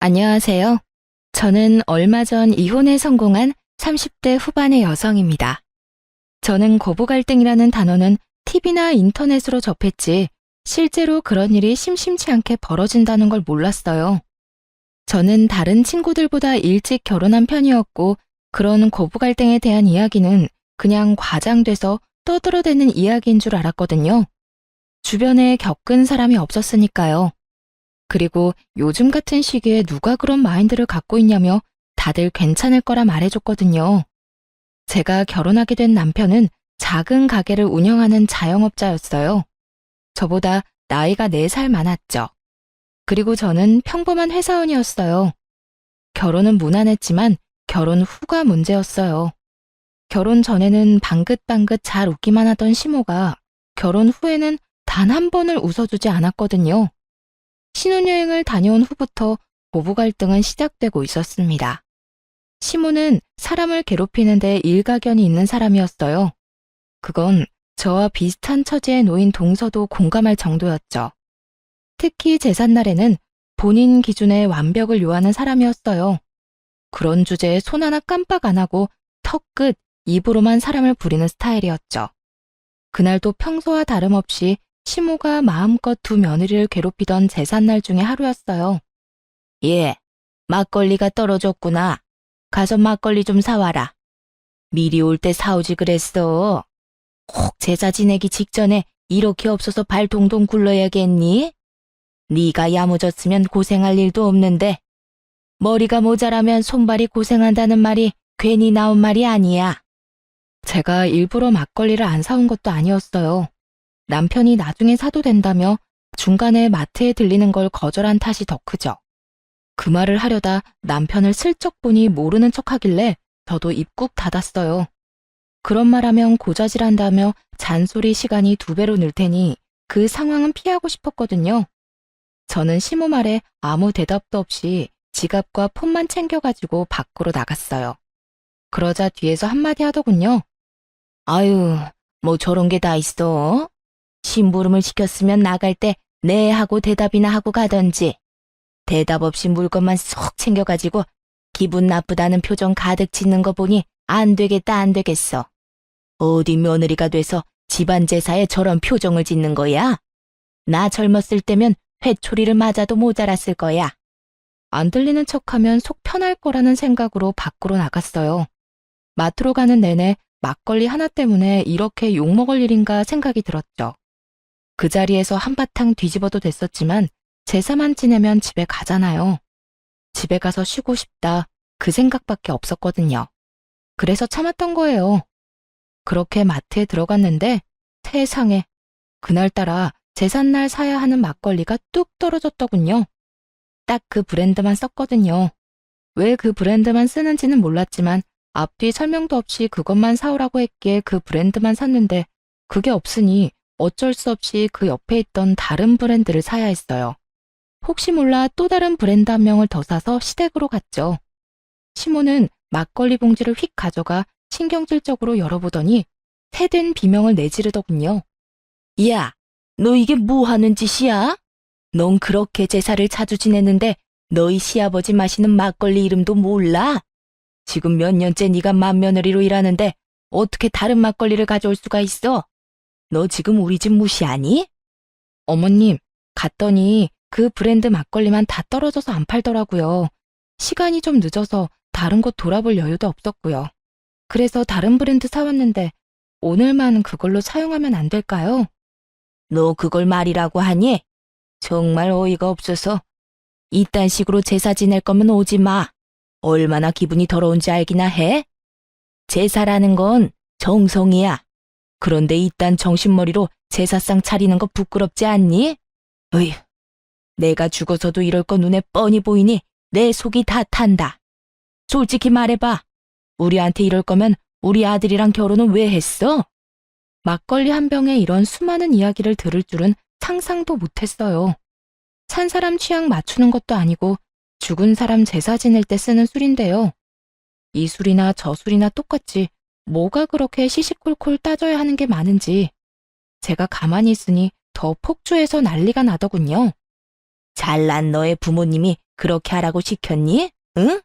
안녕하세요. 저는 얼마 전 이혼에 성공한 30대 후반의 여성입니다. 저는 고부 갈등이라는 단어는 TV나 인터넷으로 접했지 실제로 그런 일이 심심치 않게 벌어진다는 걸 몰랐어요. 저는 다른 친구들보다 일찍 결혼한 편이었고 그런 고부 갈등에 대한 이야기는 그냥 과장돼서 떠들어대는 이야기인 줄 알았거든요. 주변에 겪은 사람이 없었으니까요. 그리고 요즘 같은 시기에 누가 그런 마인드를 갖고 있냐며 다들 괜찮을 거라 말해줬거든요. 제가 결혼하게 된 남편은 작은 가게를 운영하는 자영업자였어요. 저보다 나이가 4살 많았죠. 그리고 저는 평범한 회사원이었어요. 결혼은 무난했지만 결혼 후가 문제였어요. 결혼 전에는 방긋방긋 잘 웃기만 하던 시모가 결혼 후에는 단 한 번을 웃어주지 않았거든요. 신혼여행을 다녀온 후부터 고부 갈등은 시작되고 있었습니다. 시모는 사람을 괴롭히는데 일가견이 있는 사람이었어요. 그건 저와 비슷한 처지에 놓인 동서도 공감할 정도였죠. 특히 제삿날에는 본인 기준의 완벽을 요하는 사람이었어요. 그런 주제에 손 하나 깜빡 안 하고 턱끝, 입으로만 사람을 부리는 스타일이었죠. 그날도 평소와 다름없이 시모가 마음껏 두 며느리를 괴롭히던 제삿날 중에 하루였어요. 예, 막걸리가 떨어졌구나. 가서 막걸리 좀 사와라. 미리 올 때 사오지 그랬어. 꼭 제사 지내기 직전에 이렇게 없어서 발 동동 굴러야겠니? 네가 야무졌으면 고생할 일도 없는데 머리가 모자라면 손발이 고생한다는 말이 괜히 나온 말이 아니야. 제가 일부러 막걸리를 안 사온 것도 아니었어요. 남편이 나중에 사도 된다며 중간에 마트에 들리는 걸 거절한 탓이 더 크죠. 그 말을 하려다 남편을 슬쩍 보니 모르는 척하길래 저도 입 꾹 닫았어요. 그런 말하면 고자질한다며 잔소리 시간이 2배로 늘 테니 그 상황은 피하고 싶었거든요. 저는 시모 말에 아무 대답도 없이 지갑과 폰만 챙겨가지고 밖으로 나갔어요. 그러자 뒤에서 한마디 하더군요. 아유, 뭐 저런 게 다 있어? 심부름을 시켰으면 나갈 때 네 하고 대답이나 하고 가던지. 대답 없이 물건만 쏙 챙겨가지고 기분 나쁘다는 표정 가득 짓는 거 보니 안 되겠다 안 되겠어. 어디 며느리가 돼서 집안 제사에 저런 표정을 짓는 거야? 나 젊었을 때면 회초리를 맞아도 모자랐을 거야. 안 들리는 척하면 속 편할 거라는 생각으로 밖으로 나갔어요. 마트로 가는 내내 막걸리 하나 때문에 이렇게 욕먹을 일인가 생각이 들었죠. 그 자리에서 한바탕 뒤집어도 됐었지만 제사만 지내면 집에 가잖아요. 집에 가서 쉬고 싶다 그 생각밖에 없었거든요. 그래서 참았던 거예요. 그렇게 마트에 들어갔는데 세상에 그날따라 제삿날 사야 하는 막걸리가 뚝 떨어졌더군요. 딱 그 브랜드만 썼거든요. 왜 그 브랜드만 쓰는지는 몰랐지만 앞뒤 설명도 없이 그것만 사오라고 했기에 그 브랜드만 샀는데 그게 없으니 어쩔 수 없이 그 옆에 있던 다른 브랜드를 사야 했어요. 혹시 몰라 또 다른 브랜드 한 명을 더 사서 시댁으로 갔죠. 시모는 막걸리 봉지를 휙 가져가 신경질적으로 열어보더니 새된 비명을 내지르더군요. 야, 너 이게 뭐 하는 짓이야? 넌 그렇게 제사를 자주 지냈는데 너희 시아버지 마시는 막걸리 이름도 몰라? 지금 몇 년째 네가 맏며느리로 일하는데 어떻게 다른 막걸리를 가져올 수가 있어? 너 지금 우리 집 무시하니? 어머님, 갔더니 그 브랜드 막걸리만 다 떨어져서 안 팔더라고요. 시간이 좀 늦어서 다른 곳 돌아볼 여유도 없었고요. 그래서 다른 브랜드 사왔는데 오늘만 그걸로 사용하면 안 될까요? 너 그걸 말이라고 하니? 정말 어이가 없어서. 이딴 식으로 제사 지낼 거면 오지 마. 얼마나 기분이 더러운지 알기나 해? 제사라는 건 정성이야. 그런데 이딴 정신머리로 제사상 차리는 거 부끄럽지 않니? 어휴, 내가 죽어서도 이럴 거 눈에 뻔히 보이니 내 속이 다 탄다. 솔직히 말해봐. 우리한테 이럴 거면 우리 아들이랑 결혼은 왜 했어? 막걸리 한 병에 이런 수많은 이야기를 들을 줄은 상상도 못했어요. 산 사람 취향 맞추는 것도 아니고 죽은 사람 제사 지낼 때 쓰는 술인데요. 이 술이나 저 술이나 똑같이 뭐가 그렇게 시시콜콜 따져야 하는 게 많은지 제가 가만히 있으니 더 폭주해서 난리가 나더군요. 잘난 너의 부모님이 그렇게 하라고 시켰니? 응?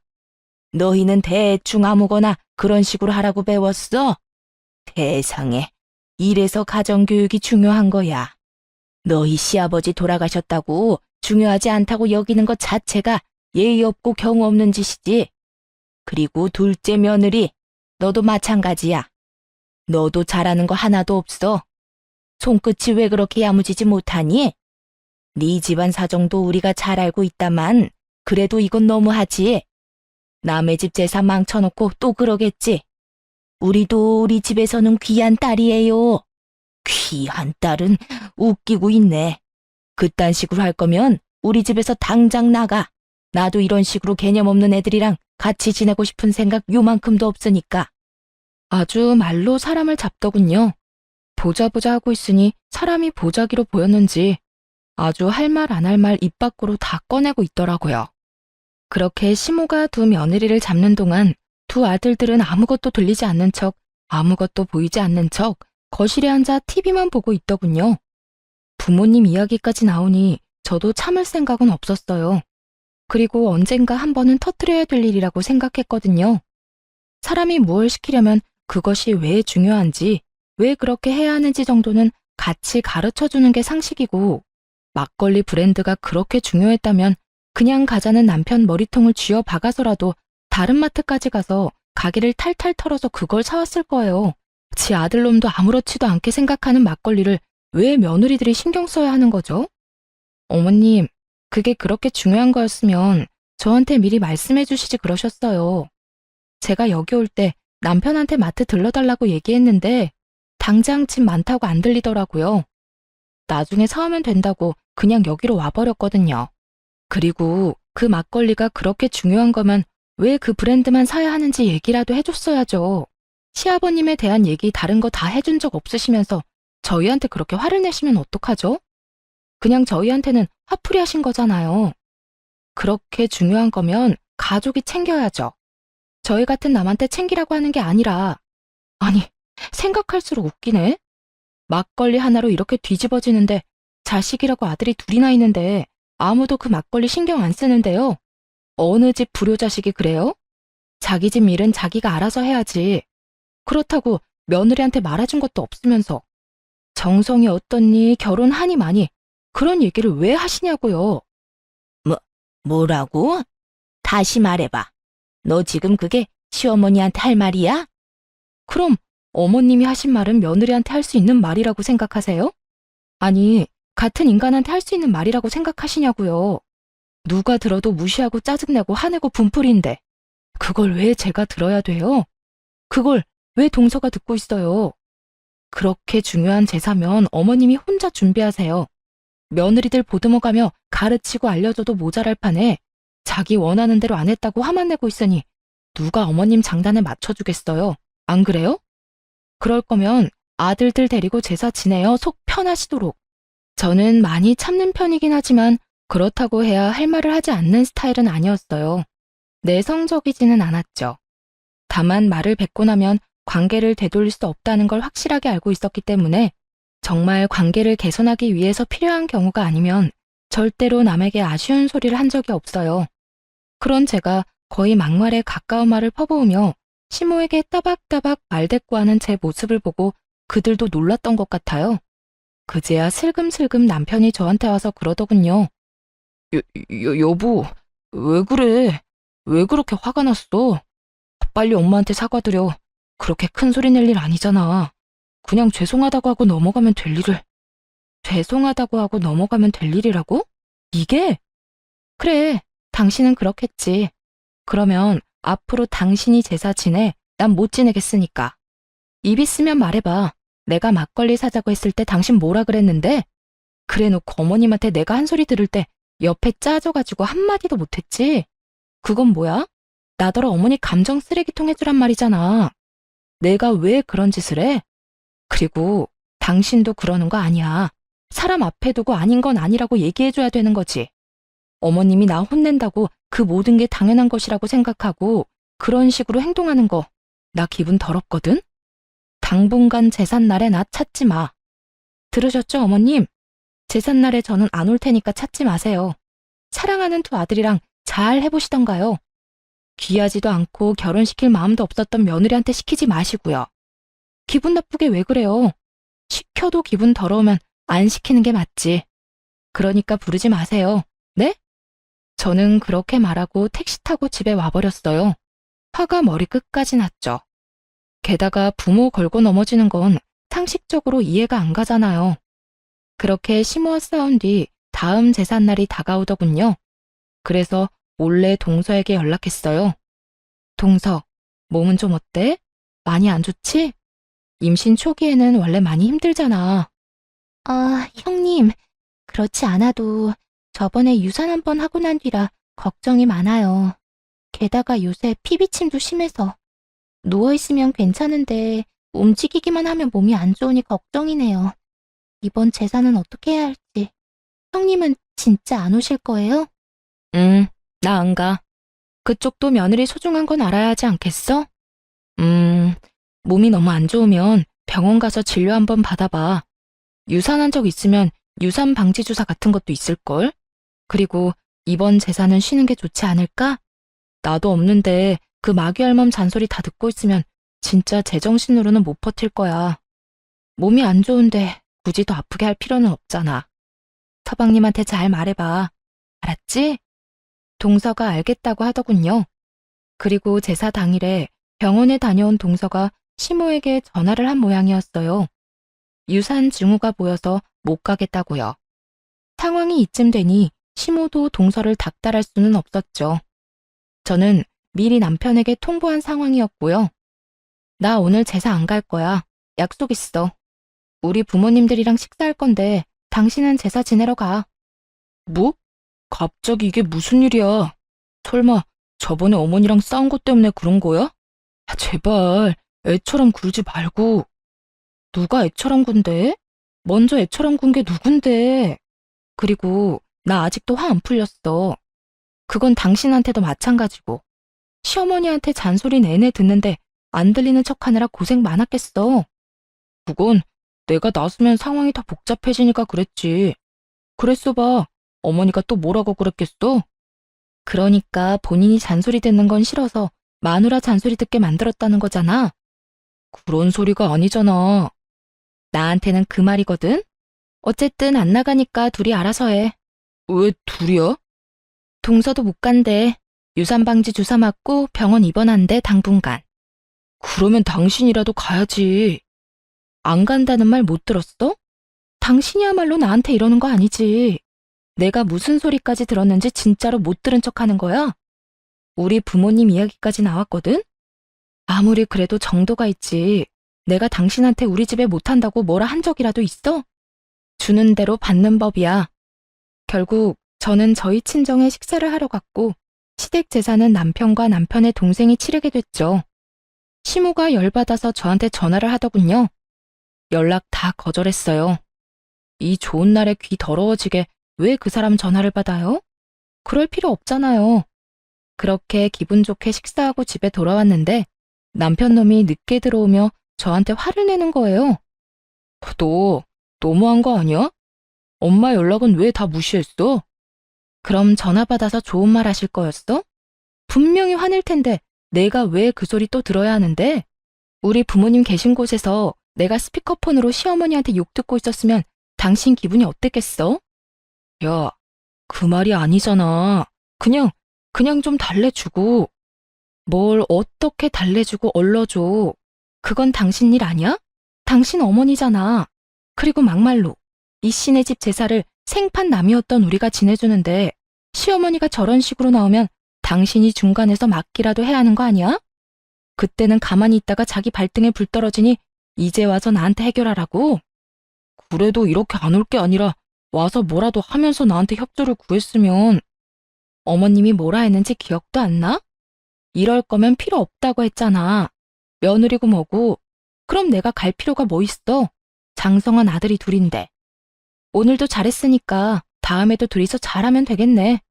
너희는 대충 아무거나 그런 식으로 하라고 배웠어? 세상에, 이래서 가정교육이 중요한 거야. 너희 시아버지 돌아가셨다고 중요하지 않다고 여기는 것 자체가 예의 없고 경우 없는 짓이지. 그리고 둘째 며느리, 너도 마찬가지야. 너도 잘하는 거 하나도 없어. 손끝이 왜 그렇게 야무지지 못하니? 네 집안 사정도 우리가 잘 알고 있다만 그래도 이건 너무하지. 남의 집 재산 망쳐놓고 또 그러겠지. 우리도 우리 집에서는 귀한 딸이에요. 귀한 딸은 웃기고 있네. 그딴 식으로 할 거면 우리 집에서 당장 나가. 나도 이런 식으로 개념 없는 애들이랑 같이 지내고 싶은 생각 요만큼도 없으니까. 아주 말로 사람을 잡더군요. 보자 하고 있으니 사람이 보자기로 보였는지 아주 할 말 안 할 말 입 밖으로 다 꺼내고 있더라고요. 그렇게 시모가 두 며느리를 잡는 동안 두 아들들은 아무것도 들리지 않는 척, 아무것도 보이지 않는 척 거실에 앉아 TV만 보고 있더군요. 부모님 이야기까지 나오니 저도 참을 생각은 없었어요. 그리고 언젠가 한 번은 터뜨려야 될 일이라고 생각했거든요. 사람이 무엇을 시키려면 그것이 왜 중요한지, 왜 그렇게 해야 하는지 정도는 같이 가르쳐주는 게 상식이고, 막걸리 브랜드가 그렇게 중요했다면 그냥 가자는 남편 머리통을 쥐어 박아서라도 다른 마트까지 가서 가게를 탈탈 털어서 그걸 사왔을 거예요. 지 아들놈도 아무렇지도 않게 생각하는 막걸리를 왜 며느리들이 신경 써야 하는 거죠? 어머님, 그게 그렇게 중요한 거였으면 저한테 미리 말씀해 주시지 그러셨어요. 제가 여기 올 때 남편한테 마트 들러달라고 얘기했는데 당장 집 많다고 안 들리더라고요. 나중에 사오면 된다고 그냥 여기로 와버렸거든요. 그리고 그 막걸리가 그렇게 중요한 거면 왜 그 브랜드만 사야 하는지 얘기라도 해줬어야죠. 시아버님에 대한 얘기 다른 거 다 해준 적 없으시면서 저희한테 그렇게 화를 내시면 어떡하죠? 그냥 저희한테는 화풀이 하신 거잖아요. 그렇게 중요한 거면 가족이 챙겨야죠. 저희 같은 남한테 챙기라고 하는 게 아니라, 아니, 생각할수록 웃기네. 막걸리 하나로 이렇게 뒤집어지는데 자식이라고 아들이 둘이나 있는데 아무도 그 막걸리 신경 안 쓰는데요. 어느 집 불효자식이 그래요? 자기 집 일은 자기가 알아서 해야지. 그렇다고 며느리한테 말해준 것도 없으면서 정성이 어떻니, 결혼하니 마니 그런 얘기를 왜 하시냐고요. 뭐라고? 다시 말해봐. 너 지금 그게 시어머니한테 할 말이야? 그럼 어머님이 하신 말은 며느리한테 할 수 있는 말이라고 생각하세요? 아니, 같은 인간한테 할 수 있는 말이라고 생각하시냐고요. 누가 들어도 무시하고 짜증내고 화내고 분풀이인데 그걸 왜 제가 들어야 돼요? 그걸 왜 동서가 듣고 있어요? 그렇게 중요한 제사면 어머님이 혼자 준비하세요. 며느리들 보듬어가며 가르치고 알려줘도 모자랄 판에 자기 원하는 대로 안 했다고 화만 내고 있으니 누가 어머님 장단에 맞춰주겠어요? 안 그래요? 그럴 거면 아들들 데리고 제사 지내어 속 편하시도록. 저는 많이 참는 편이긴 하지만 그렇다고 해야 할 말을 하지 않는 스타일은 아니었어요. 내성적이지는 않았죠. 다만 말을 뱉고 나면 관계를 되돌릴 수 없다는 걸 확실하게 알고 있었기 때문에 정말 관계를 개선하기 위해서 필요한 경우가 아니면 절대로 남에게 아쉬운 소리를 한 적이 없어요. 그런 제가 거의 막말에 가까운 말을 퍼부으며 시모에게 따박따박 말대꾸하는 제 모습을 보고 그들도 놀랐던 것 같아요. 그제야 슬금슬금 남편이 저한테 와서 그러더군요. 여보, 왜 그래? 왜 그렇게 화가 났어? 빨리 엄마한테 사과드려. 그렇게 큰 소리 낼 일 아니잖아. 그냥 죄송하다고 하고 넘어가면 될 일을. 죄송하다고 하고 넘어가면 될 일이라고? 이게? 그래, 당신은 그렇겠지. 그러면 앞으로 당신이 제사 지내, 난 못 지내겠으니까. 입 있으면 말해봐. 내가 막걸리 사자고 했을 때 당신 뭐라 그랬는데? 그래놓고 어머님한테 내가 한 소리 들을 때 옆에 짜져가지고 한마디도 못했지? 그건 뭐야? 나더러 어머니 감정 쓰레기통 해주란 말이잖아. 내가 왜 그런 짓을 해? 그리고 당신도 그러는 거 아니야. 사람 앞에 두고 아닌 건 아니라고 얘기해줘야 되는 거지. 어머님이 나 혼낸다고 그 모든 게 당연한 것이라고 생각하고 그런 식으로 행동하는 거 나 기분 더럽거든? 당분간 제삿날에 나 찾지 마. 들으셨죠, 어머님? 제삿날에 저는 안 올 테니까 찾지 마세요. 사랑하는 두 아들이랑 잘 해보시던가요? 귀하지도 않고 결혼시킬 마음도 없었던 며느리한테 시키지 마시고요. 기분 나쁘게 왜 그래요? 시켜도 기분 더러우면 안 시키는 게 맞지. 그러니까 부르지 마세요. 네? 저는 그렇게 말하고 택시 타고 집에 와버렸어요. 화가 머리 끝까지 났죠. 게다가 부모 걸고 넘어지는 건 상식적으로 이해가 안 가잖아요. 그렇게 시모와 싸운 뒤 다음 제삿날이 다가오더군요. 그래서 몰래 동서에게 연락했어요. 동서, 몸은 좀 어때? 많이 안 좋지? 임신 초기에는 원래 많이 힘들잖아. 아, 형님, 그렇지 않아도 저번에 유산 한 번 하고 난 뒤라 걱정이 많아요. 게다가 요새 피비침도 심해서 누워있으면 괜찮은데 움직이기만 하면 몸이 안 좋으니 걱정이네요. 이번 제사는 어떻게 해야 할지. 형님은 진짜 안 오실 거예요? 나 안 가. 그쪽도 며느리 소중한 건 알아야 하지 않겠어? 몸이 너무 안 좋으면 병원 가서 진료 한번 받아봐. 유산한 적 있으면 유산 방지 주사 같은 것도 있을걸? 그리고 이번 제사는 쉬는 게 좋지 않을까? 나도 없는데 그 마귀알몸 잔소리 다 듣고 있으면 진짜 제정신으로는 못 버틸 거야. 몸이 안 좋은데 굳이 더 아프게 할 필요는 없잖아. 서방님한테 잘 말해봐. 알았지? 동서가 알겠다고 하더군요. 그리고 제사 당일에 병원에 다녀온 동서가 시모에게 전화를 한 모양이었어요. 유산 징후가 보여서 못 가겠다고요. 상황이 이쯤 되니 시모도 동서를 닥달할 수는 없었죠. 저는 미리 남편에게 통보한 상황이었고요. 나 오늘 제사 안 갈 거야. 약속 있어. 우리 부모님들이랑 식사할 건데 당신은 제사 지내러 가. 뭐? 갑자기 이게 무슨 일이야? 설마 저번에 어머니랑 싸운 것 때문에 그런 거야? 아, 제발 애처럼 굴지 말고. 누가 애처럼 군대? 먼저 애처럼 군 게 누군데? 그리고 나 아직도 화 안 풀렸어. 그건 당신한테도 마찬가지고. 시어머니한테 잔소리 내내 듣는데 안 들리는 척하느라 고생 많았겠어. 그건 내가 나서면 상황이 더 복잡해지니까 그랬지. 그랬어 봐. 어머니가 또 뭐라고 그랬겠어? 그러니까 본인이 잔소리 듣는 건 싫어서 마누라 잔소리 듣게 만들었다는 거잖아. 그런 소리가 아니잖아. 나한테는 그 말이거든? 어쨌든 안 나가니까 둘이 알아서 해. 왜 둘이야? 동서도 못 간대. 유산방지 주사 맞고 병원 입원한대 당분간. 그러면 당신이라도 가야지. 안 간다는 말 못 들었어? 당신이야말로 나한테 이러는 거 아니지. 내가 무슨 소리까지 들었는지 진짜로 못 들은 척하는 거야? 우리 부모님 이야기까지 나왔거든? 아무리 그래도 정도가 있지. 내가 당신한테 우리 집에 못한다고 뭐라 한 적이라도 있어? 주는 대로 받는 법이야. 결국 저는 저희 친정에 식사를 하러 갔고 시댁 제사는 남편과 남편의 동생이 치르게 됐죠. 시모가 열받아서 저한테 전화를 하더군요. 연락 다 거절했어요. 이 좋은 날에 귀 더러워지게 왜 그 사람 전화를 받아요? 그럴 필요 없잖아요. 그렇게 기분 좋게 식사하고 집에 돌아왔는데 남편 놈이 늦게 들어오며 저한테 화를 내는 거예요. 너 너무한 거 아니야? 엄마 연락은 왜 다 무시했어? 그럼 전화 받아서 좋은 말 하실 거였어? 분명히 화낼 텐데 내가 왜 그 소리 또 들어야 하는데? 우리 부모님 계신 곳에서 내가 스피커폰으로 시어머니한테 욕 듣고 있었으면 당신 기분이 어땠겠어? 야, 그 말이 아니잖아. 그냥 좀 달래주고. 뭘 어떻게 달래주고 얼러줘. 그건 당신 일 아니야? 당신 어머니잖아. 그리고 막말로 이 씨네 집 제사를 생판 남이었던 우리가 지내주는데 시어머니가 저런 식으로 나오면 당신이 중간에서 막기라도 해야 하는 거 아니야? 그때는 가만히 있다가 자기 발등에 불 떨어지니 이제 와서 나한테 해결하라고? 그래도 이렇게 안 올 게 아니라 와서 뭐라도 하면서 나한테 협조를 구했으면 어머님이 뭐라 했는지 기억도 안 나? 이럴 거면 필요 없다고 했잖아. 며느리고 뭐고. 그럼 내가 갈 필요가 뭐 있어? 장성한 아들이 둘인데. 오늘도 잘했으니까 다음에도 둘이서 잘하면 되겠네.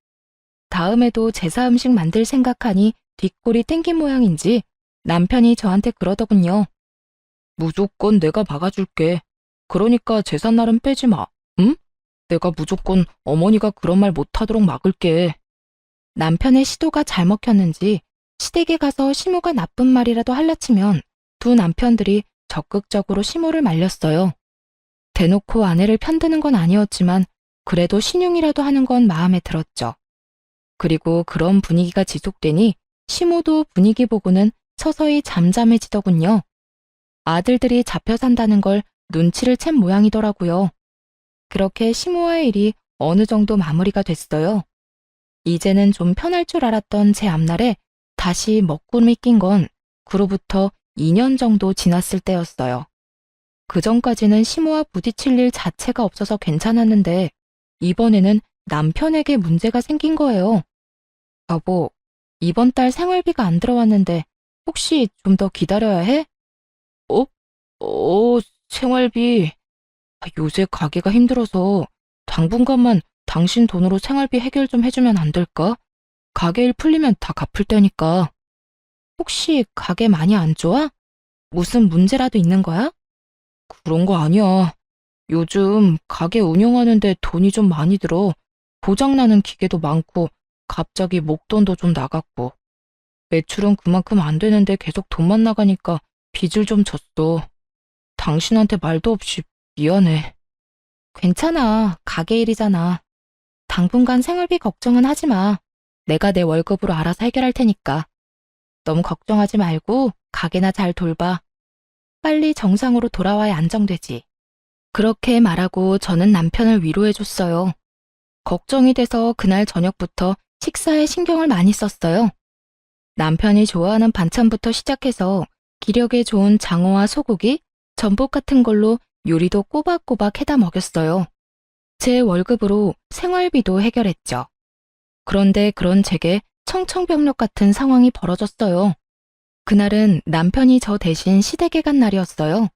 다음에도 제사 음식 만들 생각하니 뒷골이 땡긴 모양인지 남편이 저한테 그러더군요. 무조건 내가 막아줄게. 그러니까 제삿날은 빼지 마. 응? 내가 무조건 어머니가 그런 말 못하도록 막을게. 남편의 시도가 잘 먹혔는지 시댁에 가서 시모가 나쁜 말이라도 할라치면 두 남편들이 적극적으로 시모를 말렸어요. 대놓고 아내를 편드는 건 아니었지만 그래도 신용이라도 하는 건 마음에 들었죠. 그리고 그런 분위기가 지속되니 시모도 분위기 보고는 서서히 잠잠해지더군요. 아들들이 잡혀 산다는 걸 눈치를 챈 모양이더라고요. 그렇게 시모와의 일이 어느 정도 마무리가 됐어요. 이제는 좀 편할 줄 알았던 제 앞날에 다시 먹구름이 낀 건 그로부터 2년 정도 지났을 때였어요. 그 전까지는 시모와 부딪힐 일 자체가 없어서 괜찮았는데 이번에는 남편에게 문제가 생긴 거예요. 여보, 이번 달 생활비가 안 들어왔는데 혹시 좀 더 기다려야 해? 어? 생활비. 요새 가게가 힘들어서 당분간만 당신 돈으로 생활비 해결 좀 해주면 안 될까? 가게 일 풀리면 다 갚을 테니까. 혹시 가게 많이 안 좋아? 무슨 문제라도 있는 거야? 그런 거 아니야. 요즘 가게 운영하는데 돈이 좀 많이 들어. 고장나는 기계도 많고 갑자기 목돈도 좀 나갔고. 매출은 그만큼 안 되는데 계속 돈만 나가니까 빚을 좀 졌어. 당신한테 말도 없이 미안해. 괜찮아. 가게 일이잖아. 당분간 생활비 걱정은 하지 마. 내가 내 월급으로 알아서 해결할 테니까. 너무 걱정하지 말고 가게나 잘 돌봐. 빨리 정상으로 돌아와야 안정되지. 그렇게 말하고 저는 남편을 위로해줬어요. 걱정이 돼서 그날 저녁부터 식사에 신경을 많이 썼어요. 남편이 좋아하는 반찬부터 시작해서 기력에 좋은 장어와 소고기, 전복 같은 걸로 요리도 꼬박꼬박 해다 먹였어요. 제 월급으로 생활비도 해결했죠. 그런데 그런 제게 청천벽력 같은 상황이 벌어졌어요. 그날은 남편이 저 대신 시댁에 간 날이었어요.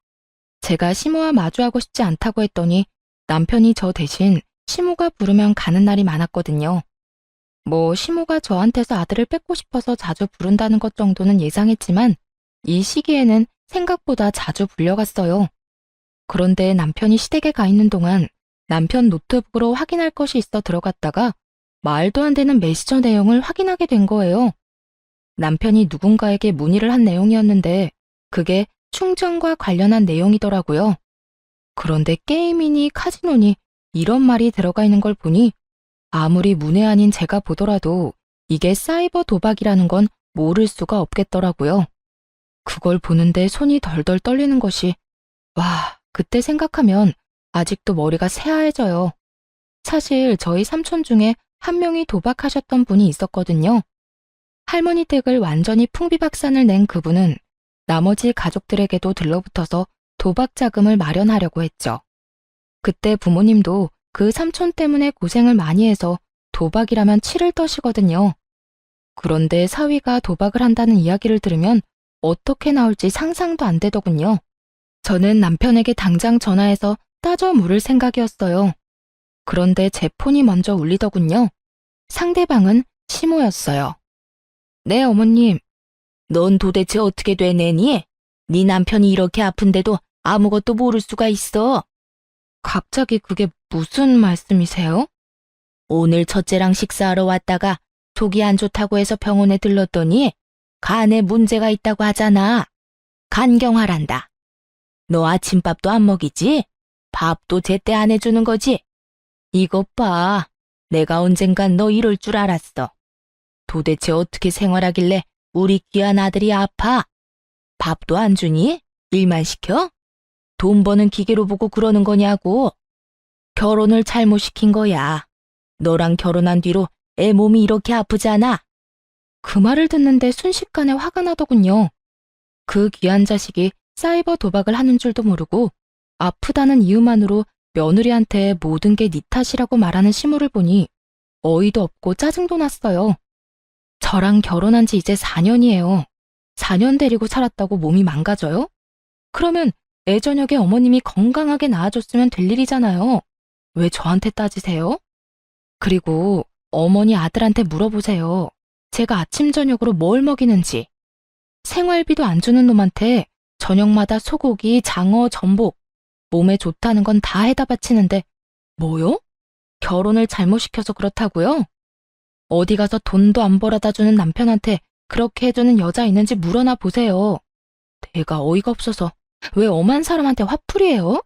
제가 시모와 마주하고 싶지 않다고 했더니 남편이 저 대신 시모가 부르면 가는 날이 많았거든요. 뭐 시모가 저한테서 아들을 뺏고 싶어서 자주 부른다는 것 정도는 예상했지만 이 시기에는 생각보다 자주 불려갔어요. 그런데 남편이 시댁에 가 있는 동안 남편 노트북으로 확인할 것이 있어 들어갔다가 말도 안 되는 메시저 내용을 확인하게 된 거예요. 남편이 누군가에게 문의를 한 내용이었는데 그게 충전과 관련한 내용이더라고요. 그런데 게임이니 카지노니 이런 말이 들어가 있는 걸 보니 아무리 문외한인 제가 보더라도 이게 사이버 도박이라는 건 모를 수가 없겠더라고요. 그걸 보는데 손이 덜덜 떨리는 것이 그때 생각하면 아직도 머리가 새하얘져요. 사실 저희 삼촌 중에 한 명이 도박하셨던 분이 있었거든요. 할머니 댁을 완전히 풍비박산을 낸 그분은 나머지 가족들에게도 들러붙어서 도박 자금을 마련하려고 했죠. 그때 부모님도 그 삼촌 때문에 고생을 많이 해서 도박이라면 치를 떠시거든요. 그런데 사위가 도박을 한다는 이야기를 들으면 어떻게 나올지 상상도 안 되더군요. 저는 남편에게 당장 전화해서 따져 물을 생각이었어요. 그런데 제 폰이 먼저 울리더군요. 상대방은 시모였어요. 네, 어머님. 넌 도대체 어떻게 되내니? 네 남편이 이렇게 아픈데도 아무것도 모를 수가 있어. 갑자기 그게 무슨 말씀이세요? 오늘 첫째랑 식사하러 왔다가 속이 안 좋다고 해서 병원에 들렀더니 간에 문제가 있다고 하잖아. 간경화란다. 너 아침밥도 안 먹이지? 밥도 제때 안 해주는 거지? 이것 봐. 내가 언젠간 너 이럴 줄 알았어. 도대체 어떻게 생활하길래 우리 귀한 아들이 아파? 밥도 안 주니? 일만 시켜? 돈 버는 기계로 보고 그러는 거냐고. 결혼을 잘못 시킨 거야. 너랑 결혼한 뒤로 애 몸이 이렇게 아프잖아. 그 말을 듣는데 순식간에 화가 나더군요. 그 귀한 자식이 사이버 도박을 하는 줄도 모르고 아프다는 이유만으로 며느리한테 모든 게 네 탓이라고 말하는 시모를 보니 어이도 없고 짜증도 났어요. 저랑 결혼한 지 이제 4년이에요. 4년 데리고 살았다고 몸이 망가져요? 그러면 애저녁에 어머님이 건강하게 나아졌으면 될 일이잖아요. 왜 저한테 따지세요? 그리고 어머니 아들한테 물어보세요. 제가 아침 저녁으로 뭘 먹이는지. 생활비도 안 주는 놈한테 저녁마다 소고기, 장어, 전복, 몸에 좋다는 건 다 해다 바치는데 뭐요? 결혼을 잘못 시켜서 그렇다고요? 어디 가서 돈도 안 벌어다 주는 남편한테 그렇게 해주는 여자 있는지 물어나 보세요. 내가 어이가 없어서 왜 엄한 사람한테 화풀이해요?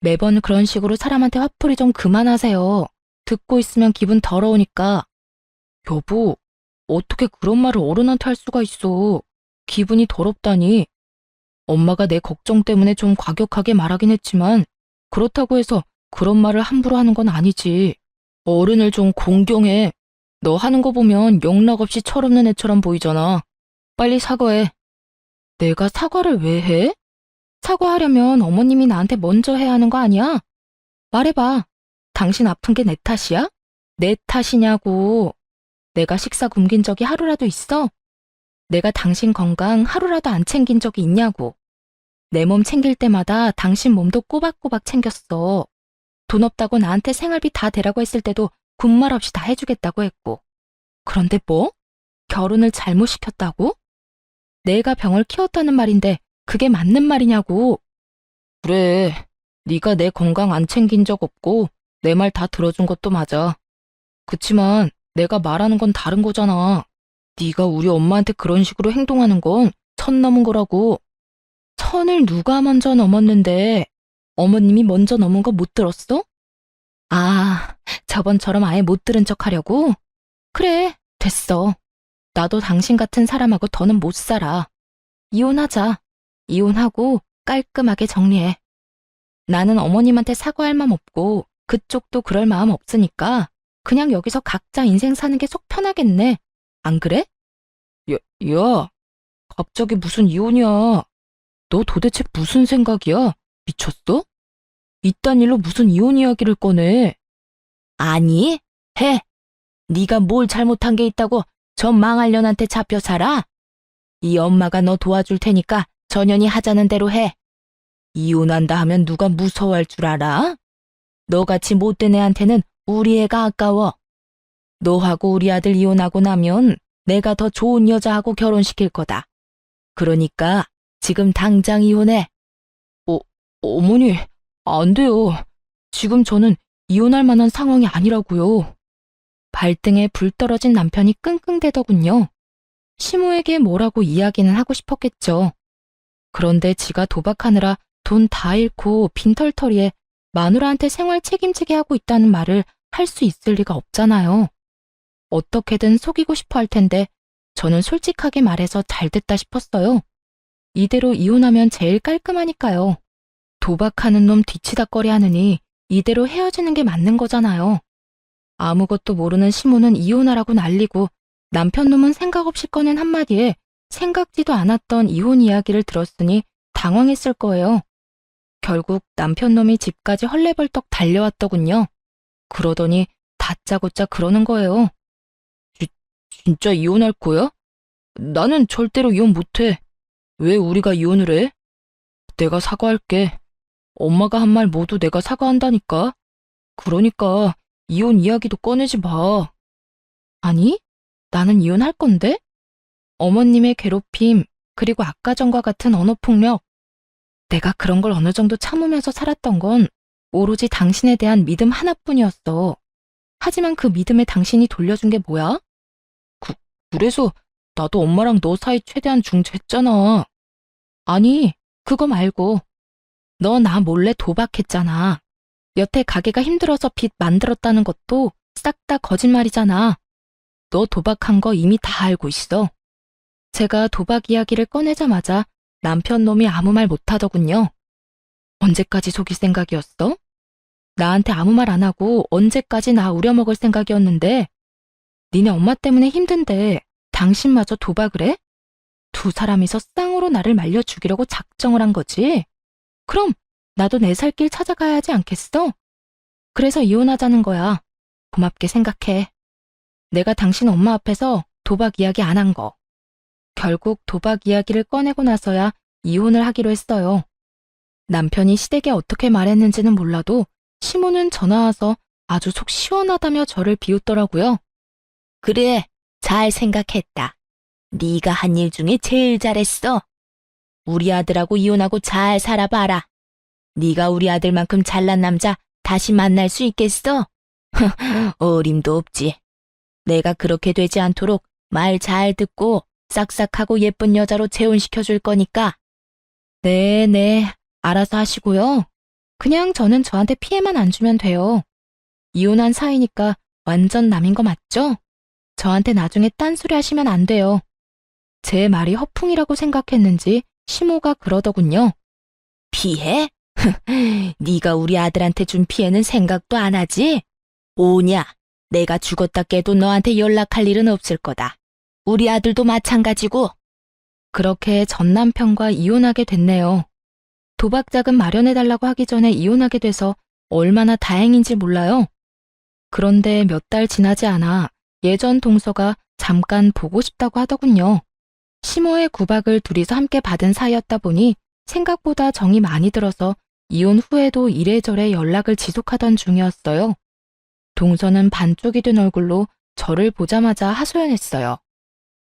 매번 그런 식으로 사람한테 화풀이 좀 그만하세요. 듣고 있으면 기분 더러우니까. 여보, 어떻게 그런 말을 어른한테 할 수가 있어. 기분이 더럽다니. 엄마가 내 걱정 때문에 좀 과격하게 말하긴 했지만 그렇다고 해서 그런 말을 함부로 하는 건 아니지. 어른을 좀 공경해. 너 하는 거 보면 영락없이 철없는 애처럼 보이잖아. 빨리 사과해. 내가 사과를 왜 해? 사과하려면 어머님이 나한테 먼저 해야 하는 거 아니야? 말해봐. 당신 아픈 게 내 탓이야? 내 탓이냐고. 내가 식사 굶긴 적이 하루라도 있어? 내가 당신 건강 하루라도 안 챙긴 적이 있냐고. 내 몸 챙길 때마다 당신 몸도 꼬박꼬박 챙겼어. 돈 없다고 나한테 생활비 다 대라고 했을 때도 군말 없이 다 해주겠다고 했고. 그런데 뭐? 결혼을 잘못 시켰다고? 내가 병을 키웠다는 말인데 그게 맞는 말이냐고. 그래, 네가 내 건강 안 챙긴 적 없고 내 말 다 들어준 것도 맞아. 그치만 내가 말하는 건 다른 거잖아. 네가 우리 엄마한테 그런 식으로 행동하는 건 선 넘은 거라고. 선을 누가 먼저 넘었는데 어머님이 먼저 넘은 거 못 들었어? 아, 저번처럼 아예 못 들은 척 하려고? 그래, 됐어. 나도 당신 같은 사람하고 더는 못 살아. 이혼하자. 이혼하고 깔끔하게 정리해. 나는 어머님한테 사과할 마음 없고 그쪽도 그럴 마음 없으니까 그냥 여기서 각자 인생 사는 게 속 편하겠네. 안 그래? 야, 갑자기 무슨 이혼이야. 너 도대체 무슨 생각이야? 미쳤어? 이딴 일로 무슨 이혼 이야기를 꺼내? 아니, 해. 네가 뭘 잘못한 게 있다고 저 망할 년한테 잡혀 살아? 이 엄마가 너 도와줄 테니까 전연이 하자는 대로 해. 이혼한다 하면 누가 무서워할 줄 알아? 너같이 못된 애한테는 우리 애가 아까워. 너하고 우리 아들 이혼하고 나면 내가 더 좋은 여자하고 결혼시킬 거다. 그러니까 지금 당장 이혼해. 어머니, 안 돼요. 지금 저는 이혼할 만한 상황이 아니라고요. 발등에 불 떨어진 남편이 끙끙대더군요. 시모에게 뭐라고 이야기는 하고 싶었겠죠. 그런데 지가 도박하느라 돈 다 잃고 빈털터리에 마누라한테 생활 책임지게 하고 있다는 말을 할 수 있을 리가 없잖아요. 어떻게든 속이고 싶어 할 텐데 저는 솔직하게 말해서 잘 됐다 싶었어요. 이대로 이혼하면 제일 깔끔하니까요. 도박하는 놈 뒤치다꺼리 하느니 이대로 헤어지는 게 맞는 거잖아요. 아무것도 모르는 시모는 이혼하라고 난리고 남편 놈은 생각 없이 꺼낸 한마디에 생각지도 않았던 이혼 이야기를 들었으니 당황했을 거예요. 결국 남편 놈이 집까지 헐레벌떡 달려왔더군요. 그러더니 다짜고짜 그러는 거예요. 진짜 이혼할 거야? 나는 절대로 이혼 못해. 왜 우리가 이혼을 해? 내가 사과할게. 엄마가 한 말 모두 내가 사과한다니까. 그러니까 이혼 이야기도 꺼내지 마. 아니, 나는 이혼할 건데? 어머님의 괴롭힘, 그리고 아까 전과 같은 언어폭력. 내가 그런 걸 어느 정도 참으면서 살았던 건 오로지 당신에 대한 믿음 하나뿐이었어. 하지만 그 믿음에 당신이 돌려준 게 뭐야? 그래서 나도 엄마랑 너 사이 최대한 중재했잖아. 아니, 그거 말고 너 나 몰래 도박했잖아. 여태 가게가 힘들어서 빚 만들었다는 것도 싹 다 거짓말이잖아. 너 도박한 거 이미 다 알고 있어. 제가 도박 이야기를 꺼내자마자 남편 놈이 아무 말 못하더군요. 언제까지 속일 생각이었어? 나한테 아무 말 안 하고 언제까지 나 우려먹을 생각이었는데 니네 엄마 때문에 힘든데 당신마저 도박을 해? 두 사람이서 쌍으로 나를 말려 죽이려고 작정을 한 거지? 그럼 나도 내 살 길 찾아가야 하지 않겠어? 그래서 이혼하자는 거야. 고맙게 생각해. 내가 당신 엄마 앞에서 도박 이야기 안 한 거. 결국 도박 이야기를 꺼내고 나서야 이혼을 하기로 했어요. 남편이 시댁에 어떻게 말했는지는 몰라도 시모는 전화 와서 아주 속 시원하다며 저를 비웃더라고요. 그래, 잘 생각했다. 네가 한 일 중에 제일 잘했어. 우리 아들하고 이혼하고 잘 살아봐라. 네가 우리 아들만큼 잘난 남자 다시 만날 수 있겠어? 어림도 없지. 내가 그렇게 되지 않도록 말 잘 듣고 싹싹하고 예쁜 여자로 재혼시켜줄 거니까. 네, 알아서 하시고요. 그냥 저는 저한테 피해만 안 주면 돼요. 이혼한 사이니까 완전 남인 거 맞죠? 저한테 나중에 딴소리 하시면 안 돼요. 제 말이 허풍이라고 생각했는지 시모가 그러더군요. 피해? 네가 우리 아들한테 준 피해는 생각도 안 하지? 오냐, 내가 죽었다 깨도 너한테 연락할 일은 없을 거다. 우리 아들도 마찬가지고. 그렇게 전 남편과 이혼하게 됐네요. 도박 자금 마련해달라고 하기 전에 이혼하게 돼서 얼마나 다행인지 몰라요. 그런데 몇 달 지나지 않아 예전 동서가 잠깐 보고 싶다고 하더군요. 시모의 구박을 둘이서 함께 받은 사이였다 보니 생각보다 정이 많이 들어서 이혼 후에도 이래저래 연락을 지속하던 중이었어요. 동서는 반쪽이 된 얼굴로 저를 보자마자 하소연했어요.